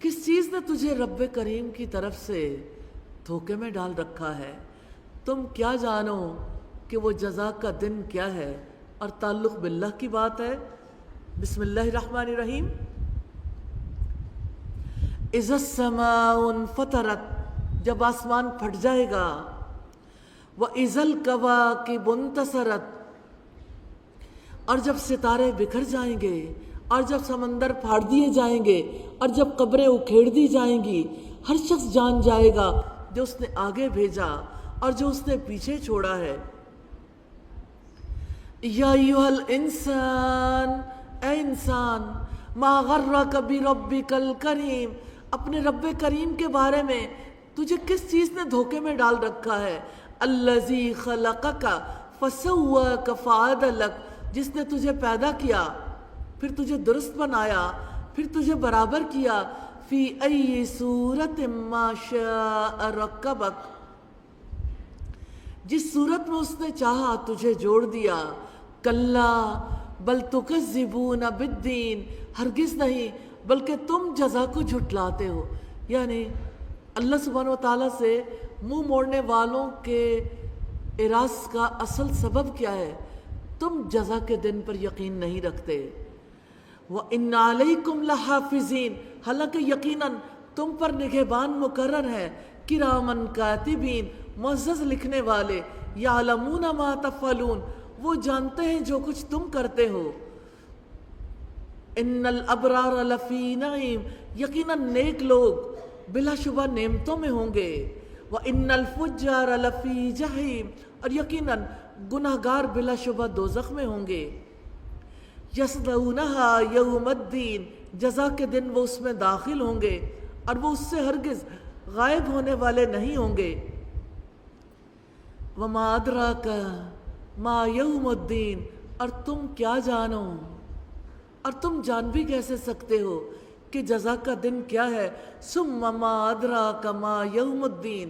کس چیز نے تجھے رب کریم کی طرف سے دھوکے میں ڈال رکھا ہے. تم کیا جانو کہ وہ جزا کا دن کیا ہے، اور تعلق باللہ کی بات ہے. بسم اللہ الرحمن الرحیم. اذا السماء انفطرت، جب آسمان پھٹ جائے گا. وَإِذَا الْكَوَاكِبُ انتَثَرَتْ، اور جب ستارے بکھر جائیں گے، اور جب سمندر پھاڑ دیے جائیں گے، اور جب قبریں اکھیڑ دی جائیں گی. ہر شخص جان جائے گا جو اس نے آگے بھیجا اور جو اس نے پیچھے چھوڑا ہے. یا ایھا الانسان، اے انسان، ما غرک بربک الکریم، اپنے رب کریم کے بارے میں تجھے کس چیز نے دھوکے میں ڈال رکھا ہے. الذی خلقک فسواک فعدلک، جس نے تجھے پیدا کیا پھر تجھے درست بنایا پھر تجھے برابر کیا. فی ای صورت ما شاء رکبک، جس صورت میں اس نے چاہا تجھے جوڑ دیا. کلا بل تکذبون بالدین، ہرگز نہیں بلکہ تم جزا کو جھٹلاتے ہو. یعنی اللہ سبحانہ و تعالیٰ سے منہ موڑنے والوں کے اعراض کا اصل سبب کیا ہے؟ تم جزا کے دن پر یقین نہیں رکھتے. وَإِنَّ عَلَيْكُمْ لَحَافِظِينَ، حالانکہ یقیناً تم پر نگہبان مقرر ہے. کِرَامًا کاتبین، معزز لکھنے والے. یعلمون ما تفعلون، وہ جانتے ہیں جو کچھ تم کرتے ہو. ان الابرار لفی نعیم، یقیناً نیک لوگ بلا شبہ نعمتوں میں ہوں گے. وان الفجار لفی جحیم، اور یقیناً گناہگار بلا شبہ دوزخ میں ہوں گے. یصلونہا یوم الدین، جزا کے دن وہ اس میں داخل ہوں گے اور وہ اس سے ہرگز غائب ہونے والے نہیں ہوں گے. وما ادراک ما یوم الدین، اور تم کیا جانو، اور تم جان بھی کیسے سکتے ہو کہ جزا کا دن کیا ہے. ثم ما ادراک ما یوم الدین،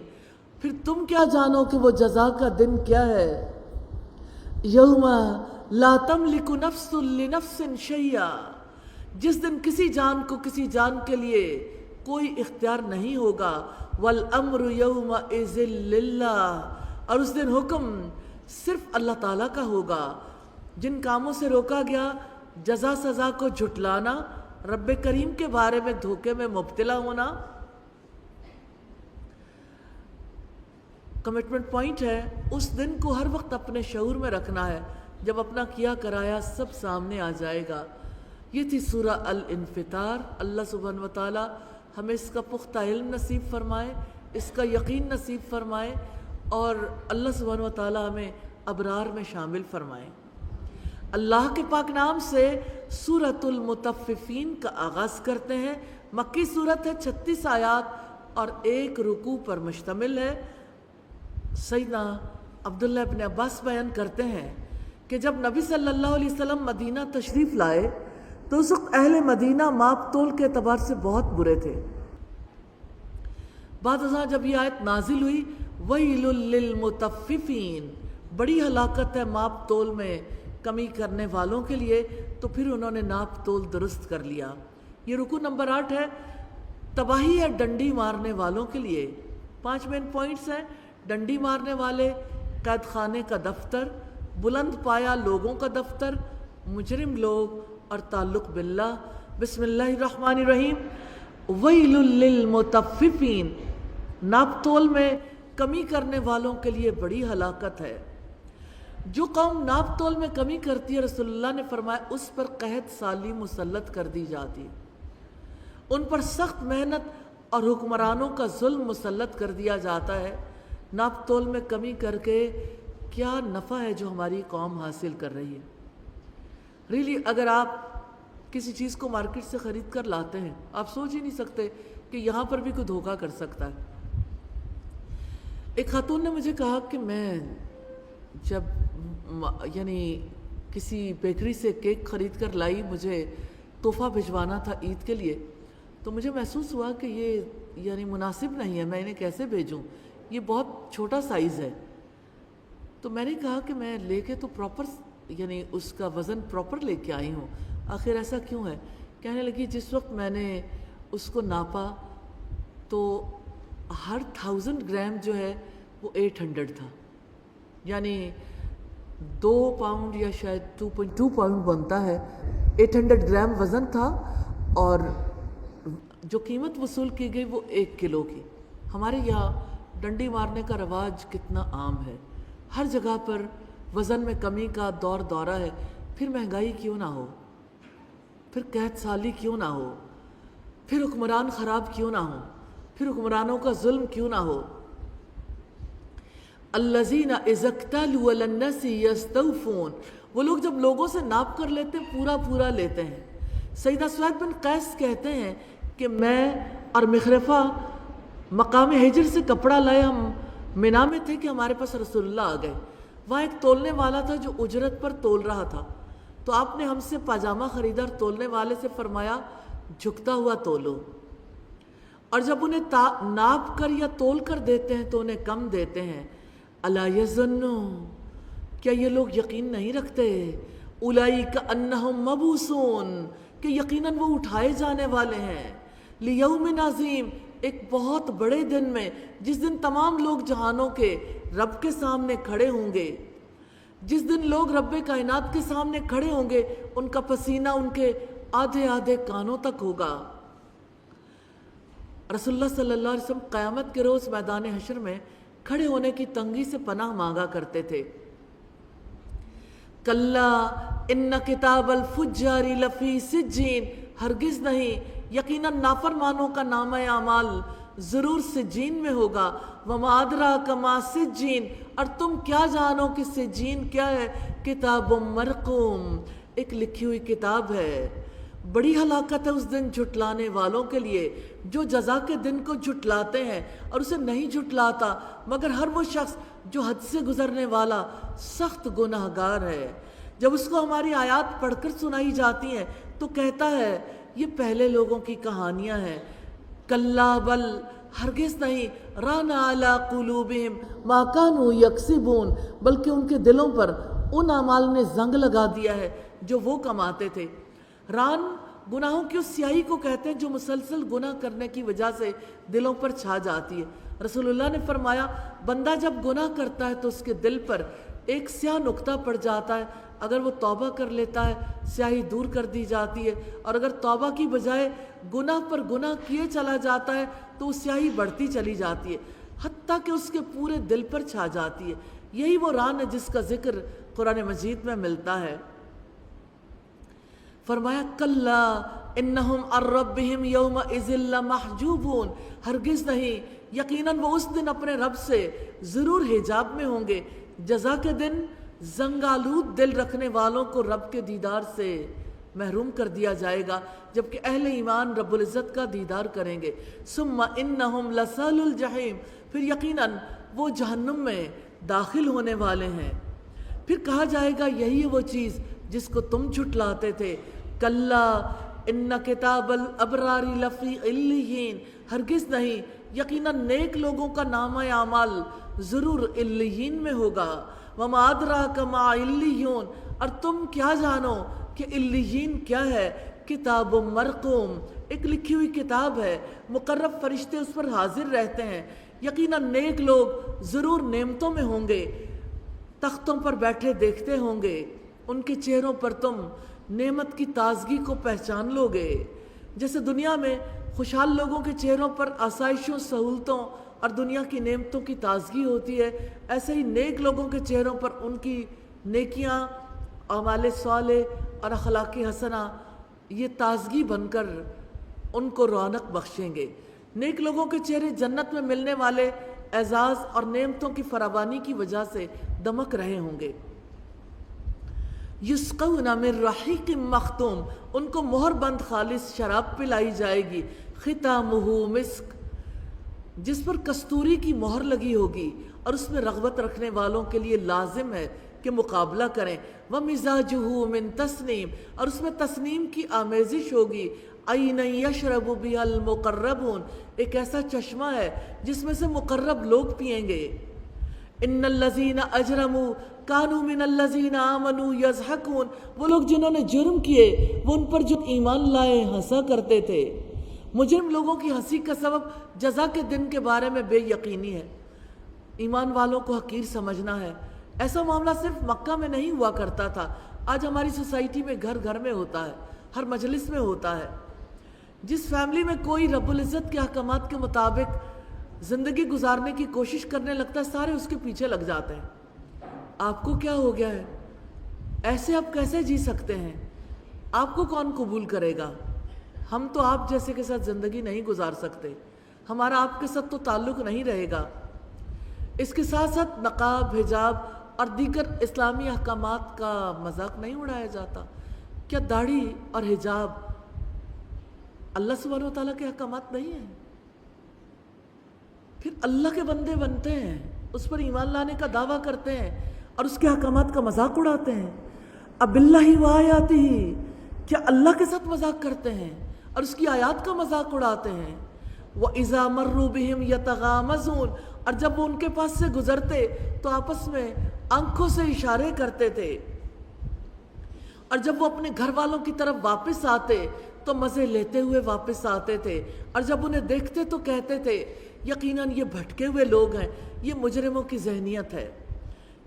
پھر تم کیا جانو کہ وہ جزا کا دن کیا ہے. یوم لا تملک نفس لنفس شیئا، جس دن کسی جان کو کسی جان کے لیے کوئی اختیار نہیں ہوگا. والامر یومئذ للہ، اور اس دن حکم صرف اللہ تعالیٰ کا ہوگا. جن کاموں سے روکا گیا، جزا سزا کو جھٹلانا، رب کریم کے بارے میں دھوکے میں مبتلا ہونا. کمٹمنٹ پوائنٹ ہے، اس دن کو ہر وقت اپنے شعور میں رکھنا ہے جب اپنا کیا کرایا سب سامنے آ جائے گا. یہ تھی سورہ الانفطار. اللہ سبحانہ و تعالی ہمیں اس کا پختہ علم نصیب فرمائے، اس کا یقین نصیب فرمائے، اور اللہ سبحانہ و تعالی ہمیں ابرار میں شامل فرمائے. اللہ کے پاک نام سے سورۃ المطففین کا آغاز کرتے ہیں. مکی صورت ہے، 36 آیات اور 1 رکوع پر مشتمل ہے. سیدنا عبداللہ ابن عباس بیان کرتے ہیں کہ جب نبی صلی اللہ علیہ وسلم مدینہ تشریف لائے تو اس وقت اہل مدینہ ماپ تول کے اعتبار سے بہت برے تھے. بعد ازاں جب یہ آیت نازل ہوئی، وَيْلٌ لِّلْمُطَفِّفِينَ، بڑی ہلاکت ہے ماپ تول میں کمی کرنے والوں کے لیے، تو پھر انہوں نے ناپ تول درست کر لیا. یہ رکوع نمبر 8 ہے. تباہی ہے ڈنڈی مارنے والوں کے لیے. 5 مین پوائنٹس ہیں. ڈنڈی مارنے والے، قید خانے کا دفتر، بلند پایا لوگوں کا دفتر، مجرم لوگ اور تعلق باللہ۔ بسم اللہ الرحمن الرحیم۔ ویل للمطففین، ناپ تول میں کمی کرنے والوں کے لیے بڑی ہلاکت ہے۔ جو قوم ناپ تول میں کمی کرتی ہے، رسول اللہ نے فرمایا اس پر قحط سالی مسلط کر دی جاتی ہے، ان پر سخت محنت اور حکمرانوں کا ظلم مسلط کر دیا جاتا ہے۔ ناپ تول میں کمی کر کے کیا نفع ہے جو ہماری قوم حاصل کر رہی ہے؟ ریلی اگر آپ کسی چیز کو مارکیٹ سے خرید کر لاتے ہیں، آپ سوچ ہی نہیں سکتے کہ یہاں پر بھی کوئی دھوکہ کر سکتا ہے۔ ایک خاتون نے مجھے کہا کہ میں جب کسی بیکری سے کیک خرید کر لائی، مجھے تحفہ بھجوانا تھا عید کے لیے، تو مجھے محسوس ہوا کہ یہ مناسب نہیں ہے، میں انہیں کیسے بھیجوں، یہ بہت چھوٹا سائز ہے۔ تو میں نے کہا کہ میں لے کے تو پراپر اس کا وزن پراپر لے کے آئی ہوں، آخر ایسا کیوں ہے؟ کہنے لگی جس وقت میں نے اس کو ناپا تو ہر 1000 گرام جو ہے وہ 800 تھا، یعنی 2 پاؤنڈ یا شاید 2.2 پاؤنڈ بنتا ہے، 800 گرام وزن تھا، اور جو قیمت وصول کی گئی وہ 1 کلو کی۔ ہمارے یہاں ڈنڈی مارنے کا رواج کتنا عام ہے، ہر جگہ پر وزن میں کمی کا دور دورہ ہے، پھر مہنگائی کیوں نہ ہو، پھر قحط سالی کیوں نہ ہو، پھر حکمران خراب کیوں نہ ہو، پھر حکمرانوں کا ظلم کیوں نہ ہو۔ الذین اذا اکتالوا علی الناس یستوفون، وہ لوگ جب لوگوں سے ناپ کر لیتے ہیں پورا پورا لیتے ہیں۔ سیدہ سوید بن قیس کہتے ہیں کہ میں اور مخرفہ مقام ہجر سے کپڑا لائے، ہم منا میں تھے کہ ہمارے پاس رسول اللہ آ گئے، وہاں ایک تولنے والا تھا جو اجرت پر تول رہا تھا، تو آپ نے ہم سے پاجامہ خریدا اور تولنے والے سے فرمایا جھکتا ہوا تولو، اور جب انہیں ناپ کر یا تول کر دیتے ہیں تو انہیں کم دیتے ہیں۔ الا یظنوا، کیا یہ لوگ یقین نہیں رکھتے، اولئک انہم مبعوثون، کہ یقیناً وہ اٹھائے جانے والے ہیں، لیوم عظیم، ایک بہت بڑے دن میں، جس دن تمام لوگ جہانوں کے رب کے سامنے کھڑے ہوں گے، جس دن لوگ رب کائنات کے سامنے کھڑے ہوں گے، ان کا پسینہ ان کے آدھے آدھے کانوں تک ہوگا۔ رسول اللہ صلی اللہ علیہ وسلم قیامت کے روز میدان حشر میں کھڑے ہونے کی تنگی سے پناہ مانگا کرتے تھے۔ کلا ان کتاب الفجار لفی سجین، ہرگز نہیں، یقیناً نافرمانوں کا نامہ اعمال ضرور سجین میں ہوگا۔ وما ادراک ما سجین، اور تم کیا جانو کہ سجین کیا ہے؟ کتاب مرقوم، ایک لکھی ہوئی کتاب ہے۔ بڑی ہلاکت ہے اس دن جھٹلانے والوں کے لیے جو جزا کے دن کو جھٹلاتے ہیں اور اسے نہیں جھٹلاتا مگر ہر وہ شخص جو حد سے گزرنے والا سخت گناہگار ہے۔ جب اس کو ہماری آیات پڑھ کر سنائی جاتی ہیں تو کہتا ہے یہ پہلے لوگوں کی کہانیاں ہیں۔ کلا بل، ہرگز نہیں، ران علی قلوبہم ما کانوا یکسبون، بلکہ ان کے دلوں پر ان اعمال نے زنگ لگا دیا ہے جو وہ کماتے تھے۔ ران گناہوں کی اس سیاہی کو کہتے ہیں جو مسلسل گناہ کرنے کی وجہ سے دلوں پر چھا جاتی ہے۔ رسول اللہ نے فرمایا بندہ جب گناہ کرتا ہے تو اس کے دل پر ایک سیاہ نقطہ پڑ جاتا ہے، اگر وہ توبہ کر لیتا ہے سیاہی دور کر دی جاتی ہے، اور اگر توبہ کی بجائے گناہ پر گناہ کیے چلا جاتا ہے تو وہ سیاہی بڑھتی چلی جاتی ہے حتیٰ کہ اس کے پورے دل پر چھا جاتی ہے۔ یہی وہ ران ہے جس کا ذکر قرآن مجید میں ملتا ہے۔ فرمایا کلا انہم عن ربہم یومئذ لمحجوبون، ہرگز نہیں، یقیناً وہ اس دن اپنے رب سے ضرور حجاب میں ہوں گے۔ جزا کے دن زنگالود دل رکھنے والوں کو رب کے دیدار سے محروم کر دیا جائے گا، جبکہ اہل ایمان رب العزت کا دیدار کریں گے۔ ثم انہم لصال الجحیم، پھر یقیناً وہ جہنم میں داخل ہونے والے ہیں۔ پھر کہا جائے گا یہی وہ چیز جس کو تم جھٹلاتے تھے۔ کلا ان کتاب الابرار لفی علیین، ہرگز نہیں، یقیناً نیک لوگوں کا نامہ اعمال ضرور علیین میں ہوگا۔ وما ادراک ما علیون، اور تم کیا جانو کہ علیین کیا ہے؟ کتاب مرقوم، ایک لکھی ہوئی کتاب ہے، مقرب فرشتے اس پر حاضر رہتے ہیں۔ یقیناً نیک لوگ ضرور نعمتوں میں ہوں گے، تختوں پر بیٹھے دیکھتے ہوں گے، ان کے چہروں پر تم نعمت کی تازگی کو پہچان لو گے۔ جیسے دنیا میں خوشحال لوگوں کے چہروں پر آسائشوں، سہولتوں اور دنیا کی نعمتوں کی تازگی ہوتی ہے، ایسے ہی نیک لوگوں کے چہروں پر ان کی نیکیاں، اعمال صالح اور اخلاق حسنہ یہ تازگی بن کر ان کو رونق بخشیں گے۔ نیک لوگوں کے چہرے جنت میں ملنے والے اعزاز اور نعمتوں کی فراوانی کی وجہ سے دمک رہے ہوں گے۔ یسقون من رحیق مختوم، ان کو مہر بند خالص شراب پلائی جائے گی، ختامہ مسک، جس پر کستوری کی مہر لگی ہوگی، اور اس میں رغبت رکھنے والوں کے لیے لازم ہے کہ مقابلہ کریں۔ وَمِزَاجُهُ مِن تسنیم، اور اس میں تسنیم کی آمیزش ہوگی۔ عَيْنًا يَشْرَبُ بِهَا الْمُقَرَّبُونَ، ایک ایسا چشمہ ہے جس میں سے مقرب لوگ پئیں گے۔ ان الذین اجرموا کانوا من الذین آمنوا یضحکون، وہ لوگ جنہوں نے جرم کیے وہ ان پر جو ایمان لائے ہنسا کرتے تھے۔ مجرم لوگوں کی ہنسی کا سبب جزا کے دن کے بارے میں بے یقینی ہے، ایمان والوں کو حقیر سمجھنا ہے۔ ایسا معاملہ صرف مکہ میں نہیں ہوا کرتا تھا، آج ہماری سوسائٹی میں گھر گھر میں ہوتا ہے، ہر مجلس میں ہوتا ہے۔ جس فیملی میں کوئی رب العزت کے احکامات کے مطابق زندگی گزارنے کی کوشش کرنے لگتا ہے، سارے اس کے پیچھے لگ جاتے ہیں۔ آپ کو کیا ہو گیا ہے؟ ایسے آپ کیسے جی سکتے ہیں؟ آپ کو کون قبول کرے گا؟ ہم تو آپ جیسے کے ساتھ زندگی نہیں گزار سکتے، ہمارا آپ کے ساتھ تو تعلق نہیں رہے گا۔ اس کے ساتھ ساتھ نقاب، حجاب اور دیگر اسلامی احکامات کا مذاق نہیں اڑایا جاتا۔ کیا داڑھی اور حجاب اللہ سبحانہ و تعالیٰ کے احکامات نہیں ہیں؟ پھر اللہ کے بندے بنتے ہیں، اس پر ایمان لانے کا دعویٰ کرتے ہیں اور اس کے احکامات کا مذاق اڑاتے ہیں۔ اب اللہ و آیاتہ، کیا اللہ کے ساتھ مذاق کرتے ہیں اور اس کی آیات کا مذاق اڑاتے ہیں۔ وَإِذَا مَرُّوا بِهِمْ يَتَغَامَزُونَ، اور جب وہ ان کے پاس سے گزرتے تو آپس میں آنکھوں سے اشارے کرتے تھے، اور جب وہ اپنے گھر والوں کی طرف واپس آتے تو مزے لیتے ہوئے واپس آتے تھے، اور جب انہیں دیکھتے تو کہتے تھے یقیناً یہ بھٹکے ہوئے لوگ ہیں۔ یہ مجرموں کی ذہنیت ہے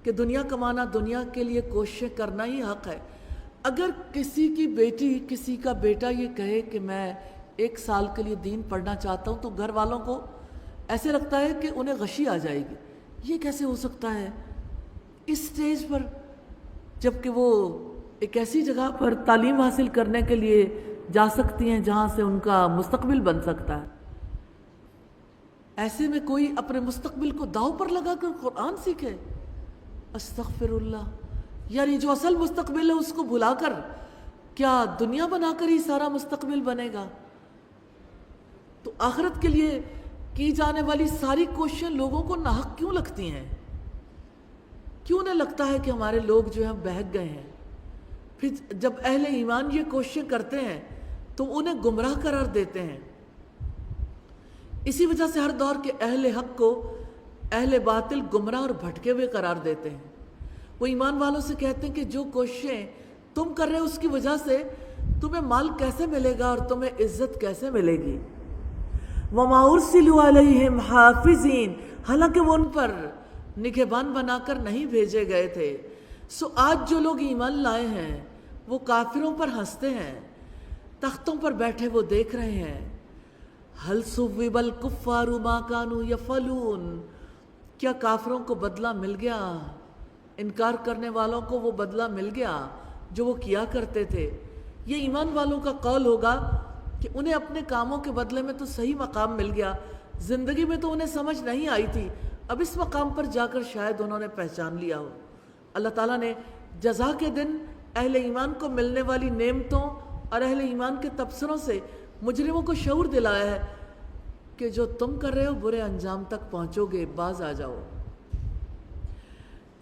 کہ دنیا کمانا، دنیا کے لیے کوششیں کرنا ہی حق ہے۔ اگر کسی کی بیٹی، کسی کا بیٹا یہ کہے کہ میں 1 سال کے لیے دین پڑھنا چاہتا ہوں، تو گھر والوں کو ایسے لگتا ہے کہ انہیں غشی آ جائے گی، یہ کیسے ہو سکتا ہے اس سٹیج پر، جبکہ وہ ایک ایسی جگہ پر تعلیم حاصل کرنے کے لیے جا سکتی ہیں جہاں سے ان کا مستقبل بن سکتا ہے۔ ایسے میں کوئی اپنے مستقبل کو داؤ پر لگا کر قرآن سیکھے؟ استغفر اللہ، یعنی جو اصل مستقبل ہے اس کو بھلا کر کیا دنیا بنا کر ہی سارا مستقبل بنے گا؟ تو آخرت کے لیے کی جانے والی ساری کوششیں لوگوں کو ناحق کیوں لگتی ہیں؟ کیوں انہیں لگتا ہے کہ ہمارے لوگ جو ہیں بہک گئے ہیں؟ پھر جب اہل ایمان یہ کوششیں کرتے ہیں تو انہیں گمراہ قرار دیتے ہیں۔ اسی وجہ سے ہر دور کے اہل حق کو اہل باطل گمراہ اور بھٹکے ہوئے قرار دیتے ہیں۔ وہ ایمان والوں سے کہتے ہیں کہ جو کوششیں تم کر رہے ہو اس کی وجہ سے تمہیں مال کیسے ملے گا اور تمہیں عزت کیسے ملے گی۔ وَمَا أُرْسِلُوا عَلَيْهِمْ حَافِظِينَ، حالانکہ وہ ان پر نگہبان بنا کر نہیں بھیجے گئے تھے۔ سو آج جو لوگ ایمان لائے ہیں وہ کافروں پر ہنستے ہیں، تختوں پر بیٹھے وہ دیکھ رہے ہیں۔ هَلْ ثُوِّبَ الْكُفَّارُ مَا كَانُوا يَفْعَلُونَ، کیا کافروں کو بدلہ مل گیا؟ انکار کرنے والوں کو وہ بدلہ مل گیا جو وہ کیا کرتے تھے۔ یہ ایمان والوں کا قول ہوگا کہ انہیں اپنے کاموں کے بدلے میں تو صحیح مقام مل گیا، زندگی میں تو انہیں سمجھ نہیں آئی تھی، اب اس مقام پر جا کر شاید انہوں نے پہچان لیا ہو۔ اللہ تعالیٰ نے جزا کے دن اہل ایمان کو ملنے والی نعمتوں اور اہل ایمان کے تبصروں سے مجرموں کو شعور دلایا ہے کہ جو تم کر رہے ہو برے انجام تک پہنچو گے، باز آ جاؤ۔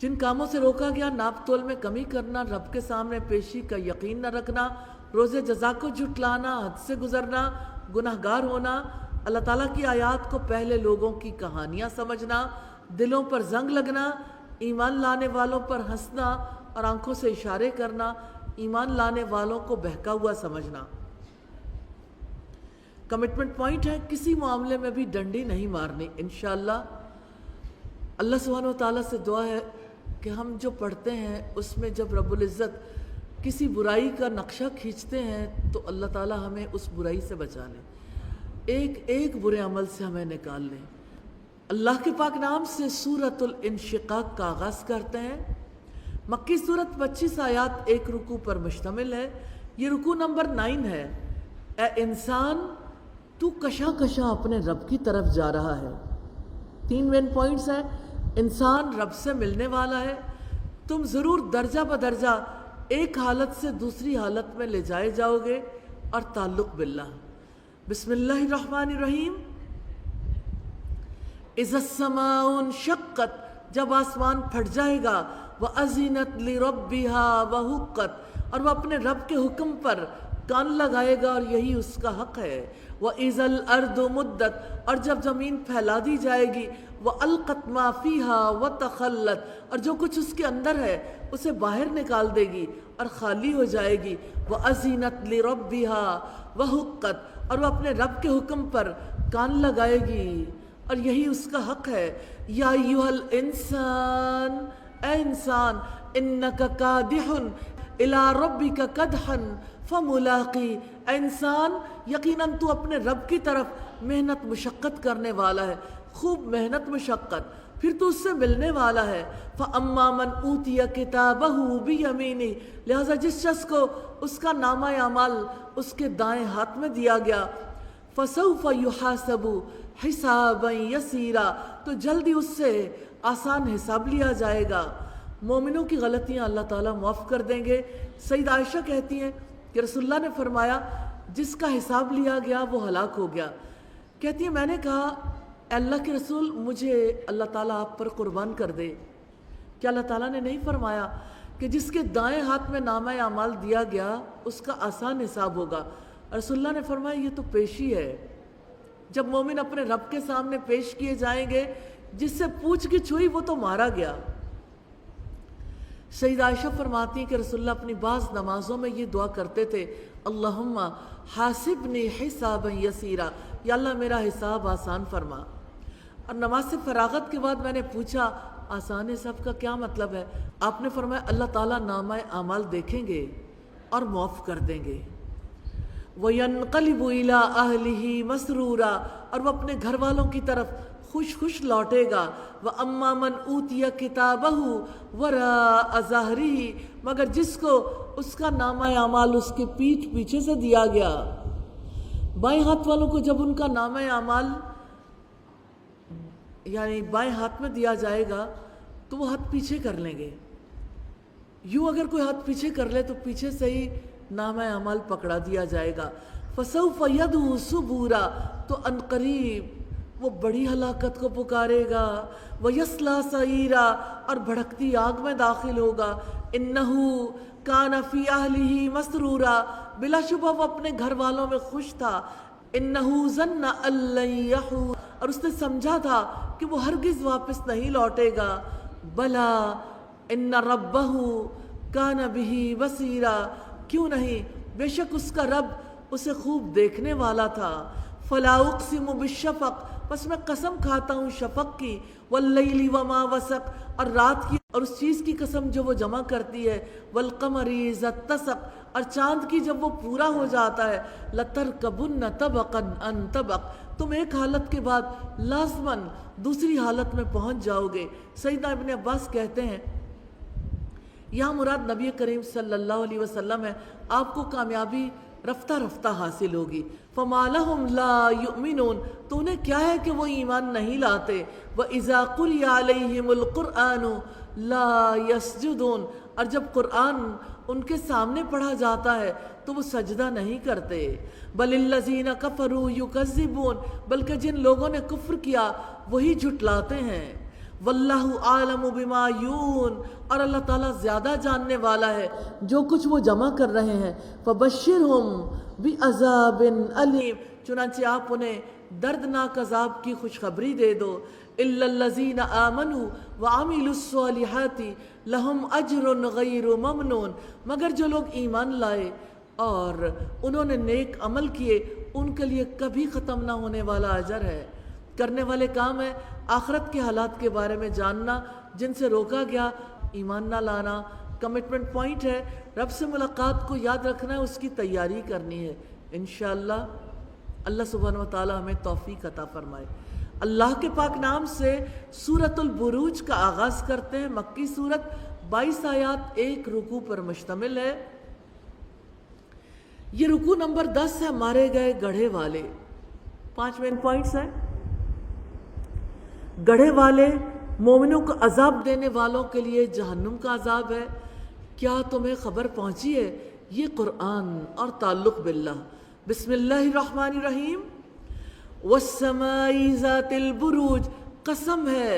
جن کاموں سے روکا گیا، ناپ تول میں کمی کرنا، رب کے سامنے پیشی کا یقین نہ رکھنا، روز جزا کو جھٹلانا، حد سے گزرنا، گناہگار ہونا، اللہ تعالیٰ کی آیات کو پہلے لوگوں کی کہانیاں سمجھنا، دلوں پر زنگ لگنا، ایمان لانے والوں پر ہنسنا اور آنکھوں سے اشارے کرنا، ایمان لانے والوں کو بہکا ہوا سمجھنا۔ کمٹمنٹ پوائنٹ ہے، کسی معاملے میں بھی ڈنڈی نہیں مارنی انشاءاللہ۔ اللہ سبحانہ و تعالیٰ سے دعا ہے کہ ہم جو پڑھتے ہیں اس میں جب رب العزت کسی برائی کا نقشہ کھینچتے ہیں تو اللہ تعالیٰ ہمیں اس برائی سے بچا لیں، ایک ایک برے عمل سے ہمیں نکال لیں۔ اللہ کے پاک نام سے سورۃ الانشقاق کا آغاز کرتے ہیں۔ مکی سورت 25 آیات، ایک رکوع پر مشتمل ہے۔ یہ رکوع نمبر 9 ہے۔ اے انسان، تو کشاں کشاں اپنے رب کی طرف جا رہا ہے۔ 3 مین پوائنٹس ہیں۔ انسان رب سے ملنے والا ہے، تم ضرور درجہ بدرجہ ایک حالت سے دوسری حالت میں لے جائے جاؤ گے، اور تعلق باللہ۔ بسم اللہ الرحمن الرحیم۔ اذا السماء انشقت، جب آسمان پھٹ جائے گا، وَأَذِنَتْ لِرَبِّهَا وَحُقَّتْ، اور وہ اپنے رب کے حکم پر کان لگائے گا اور یہی اس کا حق ہے۔ وَإِذَا الْأَرْضُ مُدَّتْ، اور جب زمین پھیلا دی جائے گی، وَأَلْقَتْ مَا فِيهَا وَتَخَلَّتْ، اور جو کچھ اس کے اندر ہے اسے باہر نکال دے گی اور خالی ہو جائے گی۔ وَأَذِنَتْ لِرَبِّهَا وَحُقَّتْ، اور وہ اپنے رب کے حکم پر کان لگائے گی اور یہی اس کا حق ہے۔ یا ایھا الانسان، اے انسان، انک کادح الی ربک کدحا فملاقی، اے انسان یقیناً تو اپنے رب کی طرف محنت مشقت کرنے والا ہے، خوب محنت مشقت، پھر تو اس سے ملنے والا ہے۔ فَأَمَّا مَنْ أُوتِيَ كِتَابَهُ بِيَمِينِهِ، لہذا جس شخص کو اس کا نامہ اعمال اس کے دائیں ہاتھ میں دیا گیا، فَسَوْفَ يُحَاسَبُ حِسَابًا يَسِيرًا، تو جلدی اس سے آسان حساب لیا جائے گا۔ مومنوں کی غلطیاں اللہ تعالیٰ معاف کر دیں گے۔ سید عائشہ کہتی ہیں کہ رسول اللہ نے فرمایا جس کا حساب لیا گیا وہ ہلاک ہو گیا۔ کہتی ہیں میں نے کہا اے اللہ کے رسول، مجھے اللہ تعالیٰ آپ پر قربان کر دے، کیا اللہ تعالیٰ نے نہیں فرمایا کہ جس کے دائیں ہاتھ میں نامہ اعمال دیا گیا اس کا آسان حساب ہوگا؟ رسول اللہ نے فرمایا یہ تو پیشی ہے، جب مومن اپنے رب کے سامنے پیش کیے جائیں گے، جس سے پوچھ گچھ ہوئی وہ تو مارا گیا۔ سید عائشہ فرماتی ہیں کہ رسول اللہ اپنی بعض نمازوں میں یہ دعا کرتے تھے، اللہم حاسبنی حسابا یسیرا، یا اللہ میرا حساب آسان فرما۔ اور نماز سے فراغت کے بعد میں نے پوچھا آسان حساب کا کیا مطلب ہے؟ آپ نے فرمایا اللہ تعالیٰ نامہ اعمال دیکھیں گے اور معاف کر دیں گے۔ وَيَنْقَلِبُ إِلَىٰ أَهْلِهِ مَسْرُورًا، اور وہ اپنے گھر والوں کی طرف خوش خوش لوٹے گا۔ وَأَمَّا مَنْ أُوتِيَ كِتَابَهُ وَرَاءَ ظَهْرِهِ، مگر جس کو اس کا نامہ اعمال اس کے پیٹھ پیچھے سے دیا گیا۔ بائیں ہاتھ والوں کو جب ان کا نامہ اعمال یعنی بائیں ہاتھ میں دیا جائے گا تو وہ ہاتھ پیچھے کر لیں گے۔ یوں اگر کوئی ہاتھ پیچھے کر لے تو پیچھے سے ہی نامہ اعمال پکڑا دیا جائے گا۔ فَسَوْفَ يَدْعُو ثُبُورًا، تو عنقریب وہ بڑی ہلاکت کو پکارے گا۔ وَيَصْلَىٰ سَعِيرًا، اور بھڑکتی آگ میں داخل ہوگا۔ إِنَّهُ كَانَ فِي أَهْلِهِ مَسْرُورًا، بلا شبہ وہ اپنے گھر والوں میں خوش تھا۔ إِنَّهُ ظَنَّ أَن لَّن يَحُورَ، اور اس نے سمجھا تھا کہ وہ ہرگز واپس نہیں لوٹے گا۔ بلا ان ربہ کان بہ بصیرا، کیوں نہیں، بے شک اس کا رب اسے خوب دیکھنے والا تھا۔ فلا اقسم بالشفق، پس میں قسم کھاتا ہوں شفق کی، واللیل وما وسق، اور رات کی اور اس چیز کی قسم جو وہ جمع کرتی ہے، والقمر اذا اتسق، اور چاند کی جب وہ پورا ہو جاتا ہے، لترکبن طبقا عن طبق، تم ایک حالت کے بعد لازماً دوسری حالت میں پہنچ جاؤ گے۔ سیدنا ابن عباس کہتے ہیں یہاں مراد نبی کریم صلی اللہ علیہ وسلم ہے، آپ کو کامیابی رفتہ رفتہ حاصل ہوگی۔ فما لہم لا یؤمنون، تو انہیں کیا ہے کہ وہ ایمان نہیں لاتے۔ وَإِذَا قُرِئَ عَلَيْهِمُ الْقُرْآنُ لَا يَسْجُدُونَ، اور جب قرآن ان کے سامنے پڑھا جاتا ہے تو وہ سجدہ نہیں کرتے۔ بل الذین کفروا یکذبون، بلکہ جن لوگوں نے کفر کیا وہی جھٹلاتے ہیں۔ واللہ عالم بما یون، اور اللہ تعالیٰ زیادہ جاننے والا ہے جو کچھ وہ جمع کر رہے ہیں۔ فبشرہم بعذاب علیم، چنانچہ آپ انہیں دردناک عذاب کی خوشخبری دے دو۔ الا الذین آمنوا وعملوا الصالحات لہم اجر غیر ممنون، مگر جو لوگ ایمان لائے اور انہوں نے نیک عمل کیے ان کے لیے کبھی ختم نہ ہونے والا اجر ہے۔ کرنے والے کام ہے آخرت کے حالات کے بارے میں جاننا، جن سے روکا گیا ایمان نہ لانا۔ کمٹمنٹ پوائنٹ ہے رب سے ملاقات کو یاد رکھنا ہے، اس کی تیاری کرنی ہے انشاءاللہ۔ اللہ سبحانہ و تعالی ہمیں توفیق عطا فرمائے۔ اللہ کے پاک نام سے سورۃ البروج کا آغاز کرتے ہیں۔ مکی سورت 22 آیات، 1 رکوع پر مشتمل ہے۔ یہ رکوع نمبر 10 ہے، مارے گئے گڑھے والے۔ 5 مین پوائنٹس ہیں۔ گڑھے والے مومنوں کو عذاب دینے والوں کے لیے جہنم کا عذاب ہے۔ کیا تمہیں خبر پہنچی ہے؟ یہ قرآن اور تعلق باللہ۔ بسم اللہ الرحمن الرحیم۔ والسماء ذات البروج، قسم ہے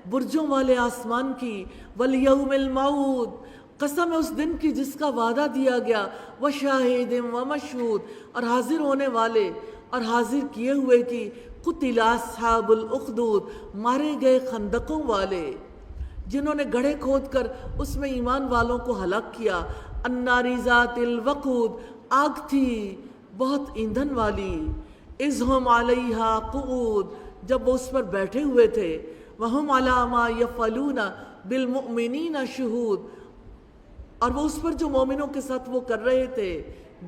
برجوں والے آسمان کی، والیوم الموعود، قسم ہے اس دن کی جس کا وعدہ دیا گیا، وشاہد ومشہود، اور حاضر ہونے والے اور حاضر کیے ہوئے کی، قتل اصحاب الاخدود، مارے گئے خندقوں والے جنہوں نے گڑھے کھود کر اس میں ایمان والوں کو ہلاک کیا۔ النار ذات الوقود، آگ تھی بہت ایندھن والی، اذ ہم علیہا قعود، جب وہ اس پر بیٹھے ہوئے تھے، وہم علی ما یفعلون بالمؤمنین شہود، اور وہ اس پر جو مومنوں کے ساتھ وہ کر رہے تھے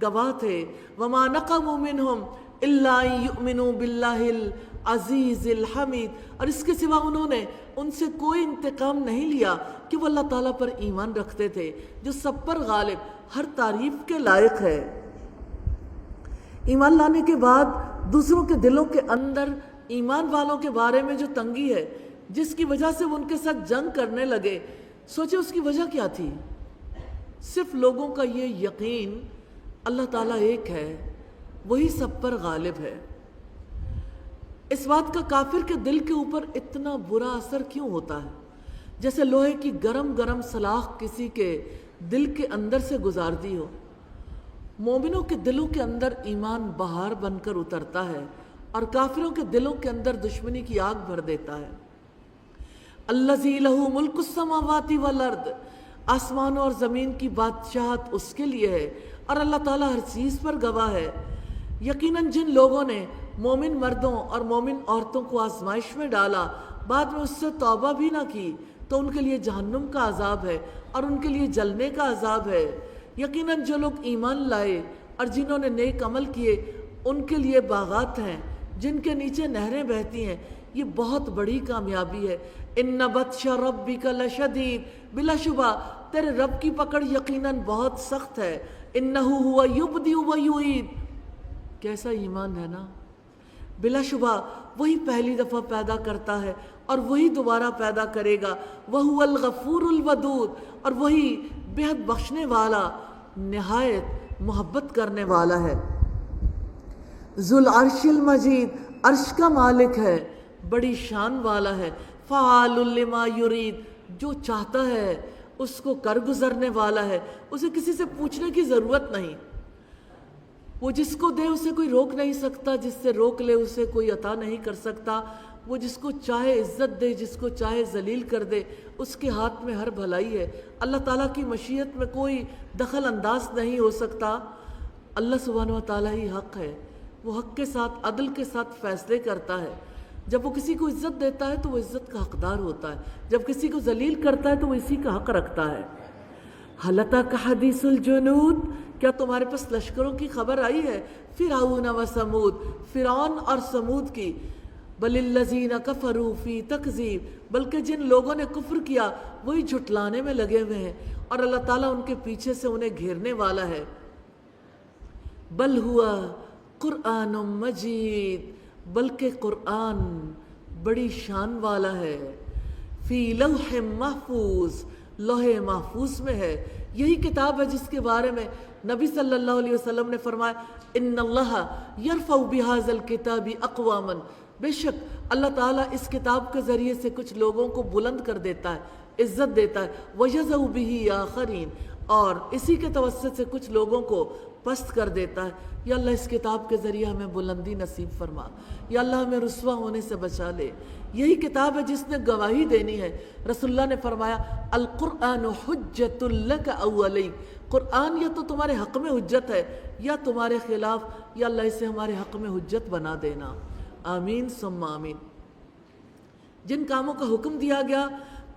گواہ تھے۔ وما نقموا منہم الا ان یؤمنوا باللہ العزیز الحمید، اور اس کے سوا انہوں نے ان سے کوئی انتقام نہیں لیا کہ وہ اللہ تعالیٰ پر ایمان رکھتے تھے جو سب پر غالب، ہر تعریف کے لائق ہے۔ ایمان لانے کے بعد دوسروں کے دلوں کے اندر ایمان والوں کے بارے میں جو تنگی ہے، جس کی وجہ سے وہ ان کے ساتھ جنگ کرنے لگے، سوچے اس کی وجہ کیا تھی؟ صرف لوگوں کا یہ یقین اللہ تعالیٰ ایک ہے، وہی سب پر غالب ہے۔ اس بات کا کافر کے دل کے اوپر اتنا برا اثر کیوں ہوتا ہے؟ جیسے لوہے کی گرم گرم سلاخ کسی کے دل کے اندر سے گزار دی ہو۔ مومنوں کے دلوں کے اندر ایمان بہار بن کر اترتا ہے اور کافروں کے دلوں کے اندر دشمنی کی آگ بھر دیتا ہے۔ الذی لہ ملک السماوات والارض، آسمانوں اور زمین کی بادشاہت اس کے لیے ہے، اور اللہ تعالیٰ ہر چیز پر گواہ ہے۔ یقیناً جن لوگوں نے مومن مردوں اور مومن عورتوں کو آزمائش میں ڈالا، بعد میں اس سے توبہ بھی نہ کی، تو ان کے لیے جہنم کا عذاب ہے اور ان کے لیے جلنے کا عذاب ہے۔ یقیناً جو لوگ ایمان لائے اور جنہوں نے نیک عمل کیے، ان کے لیے باغات ہیں جن کے نیچے نہریں بہتی ہیں۔ یہ بہت بڑی کامیابی ہے۔ ان بطش ربک لشدید، بلا شبہ تیرے رب کی پکڑ یقیناً بہت سخت ہے۔ انہ ہوا یبدئ ویعید، کیسا ایمان ہے نا؟ بلا شبہ وہی پہلی دفعہ پیدا کرتا ہے اور وہی دوبارہ پیدا کرے گا۔ وہو الغفور الودود، اور وہی بہت بخشنے والا، نہایت محبت کرنے والا ہے۔ ذو العرش المجید، عرش کا مالک ہے، بڑی شان والا ہے۔ فعال لما یرید، جو چاہتا ہے اس کو کر گزرنے والا ہے، اسے کسی سے پوچھنے کی ضرورت نہیں۔ وہ جس کو دے اسے کوئی روک نہیں سکتا، جس سے روک لے اسے کوئی عطا نہیں کر سکتا۔ وہ جس کو چاہے عزت دے، جس کو چاہے ذلیل کر دے، اس کے ہاتھ میں ہر بھلائی ہے۔ اللہ تعالیٰ کی مشیت میں کوئی دخل انداز نہیں ہو سکتا۔ اللہ سبحانہ و تعالیٰ ہی حق ہے، وہ حق کے ساتھ عدل کے ساتھ فیصلے کرتا ہے۔ جب وہ کسی کو عزت دیتا ہے تو وہ عزت کا حقدار ہوتا ہے، جب کسی کو ذلیل کرتا ہے تو وہ اسی کا حق رکھتا ہے۔ هل أتاك حدیث الجنود، کیا تمہارے پاس لشکروں کی خبر آئی ہے؟ فرعون و سمود، فرعون اور سمود کی۔ بل الذین کفروا فی تکذیب، بلکہ جن لوگوں نے کفر کیا وہی جھٹلانے میں لگے ہوئے ہیں، اور اللہ تعالیٰ ان کے پیچھے سے انہیں گھیرنے والا ہے۔ بل ہوا قرآن مجید، بلکہ قرآن بڑی شان والا ہے۔ فی لوح محفوظ، لوح محفوظ میں ہے۔ یہی کتاب ہے جس کے بارے میں نبی صلی اللہ علیہ وسلم نے فرمایا، ان اللہ یرفع بہذا الکتاب اقواما، بے شک اللہ تعالیٰ اس کتاب کے ذریعے سے کچھ لوگوں کو بلند کر دیتا ہے، عزت دیتا ہے۔ وَيَضَعُ بِهِ آخَرِينَ، اور اسی کے توسط سے کچھ لوگوں کو پست کر دیتا ہے۔ یا اللہ اس کتاب کے ذریعے ہمیں بلندی نصیب فرما، یا اللہ ہمیں رسوا ہونے سے بچا لے، یہی کتاب ہے جس نے گواہی دینی ہے۔ رسول اللہ نے فرمایا القرآن حجت لک او علیک، قرآن یا تو تمہارے حق میں حجت ہے یا تمہارے خلاف، یا اللہ اسے ہمارے حق میں حجت بنا دینا، آمین ثم آمین۔ جن کاموں کا حکم دیا گیا،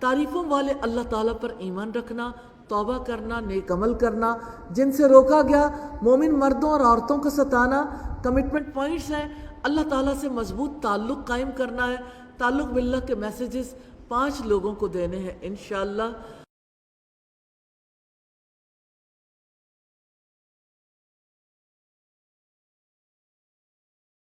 تعریفوں والے اللہ تعالیٰ پر ایمان رکھنا، توبہ کرنا، نیک عمل کرنا۔ جن سے روکا گیا، مومن مردوں اور عورتوں کو ستانا۔ کمٹمنٹ پوائنٹس ہیں، اللہ تعالیٰ سے مضبوط تعلق قائم کرنا ہے، تعلق باللہ کے میسیجز 5 لوگوں کو دینے ہیں انشاءاللہ۔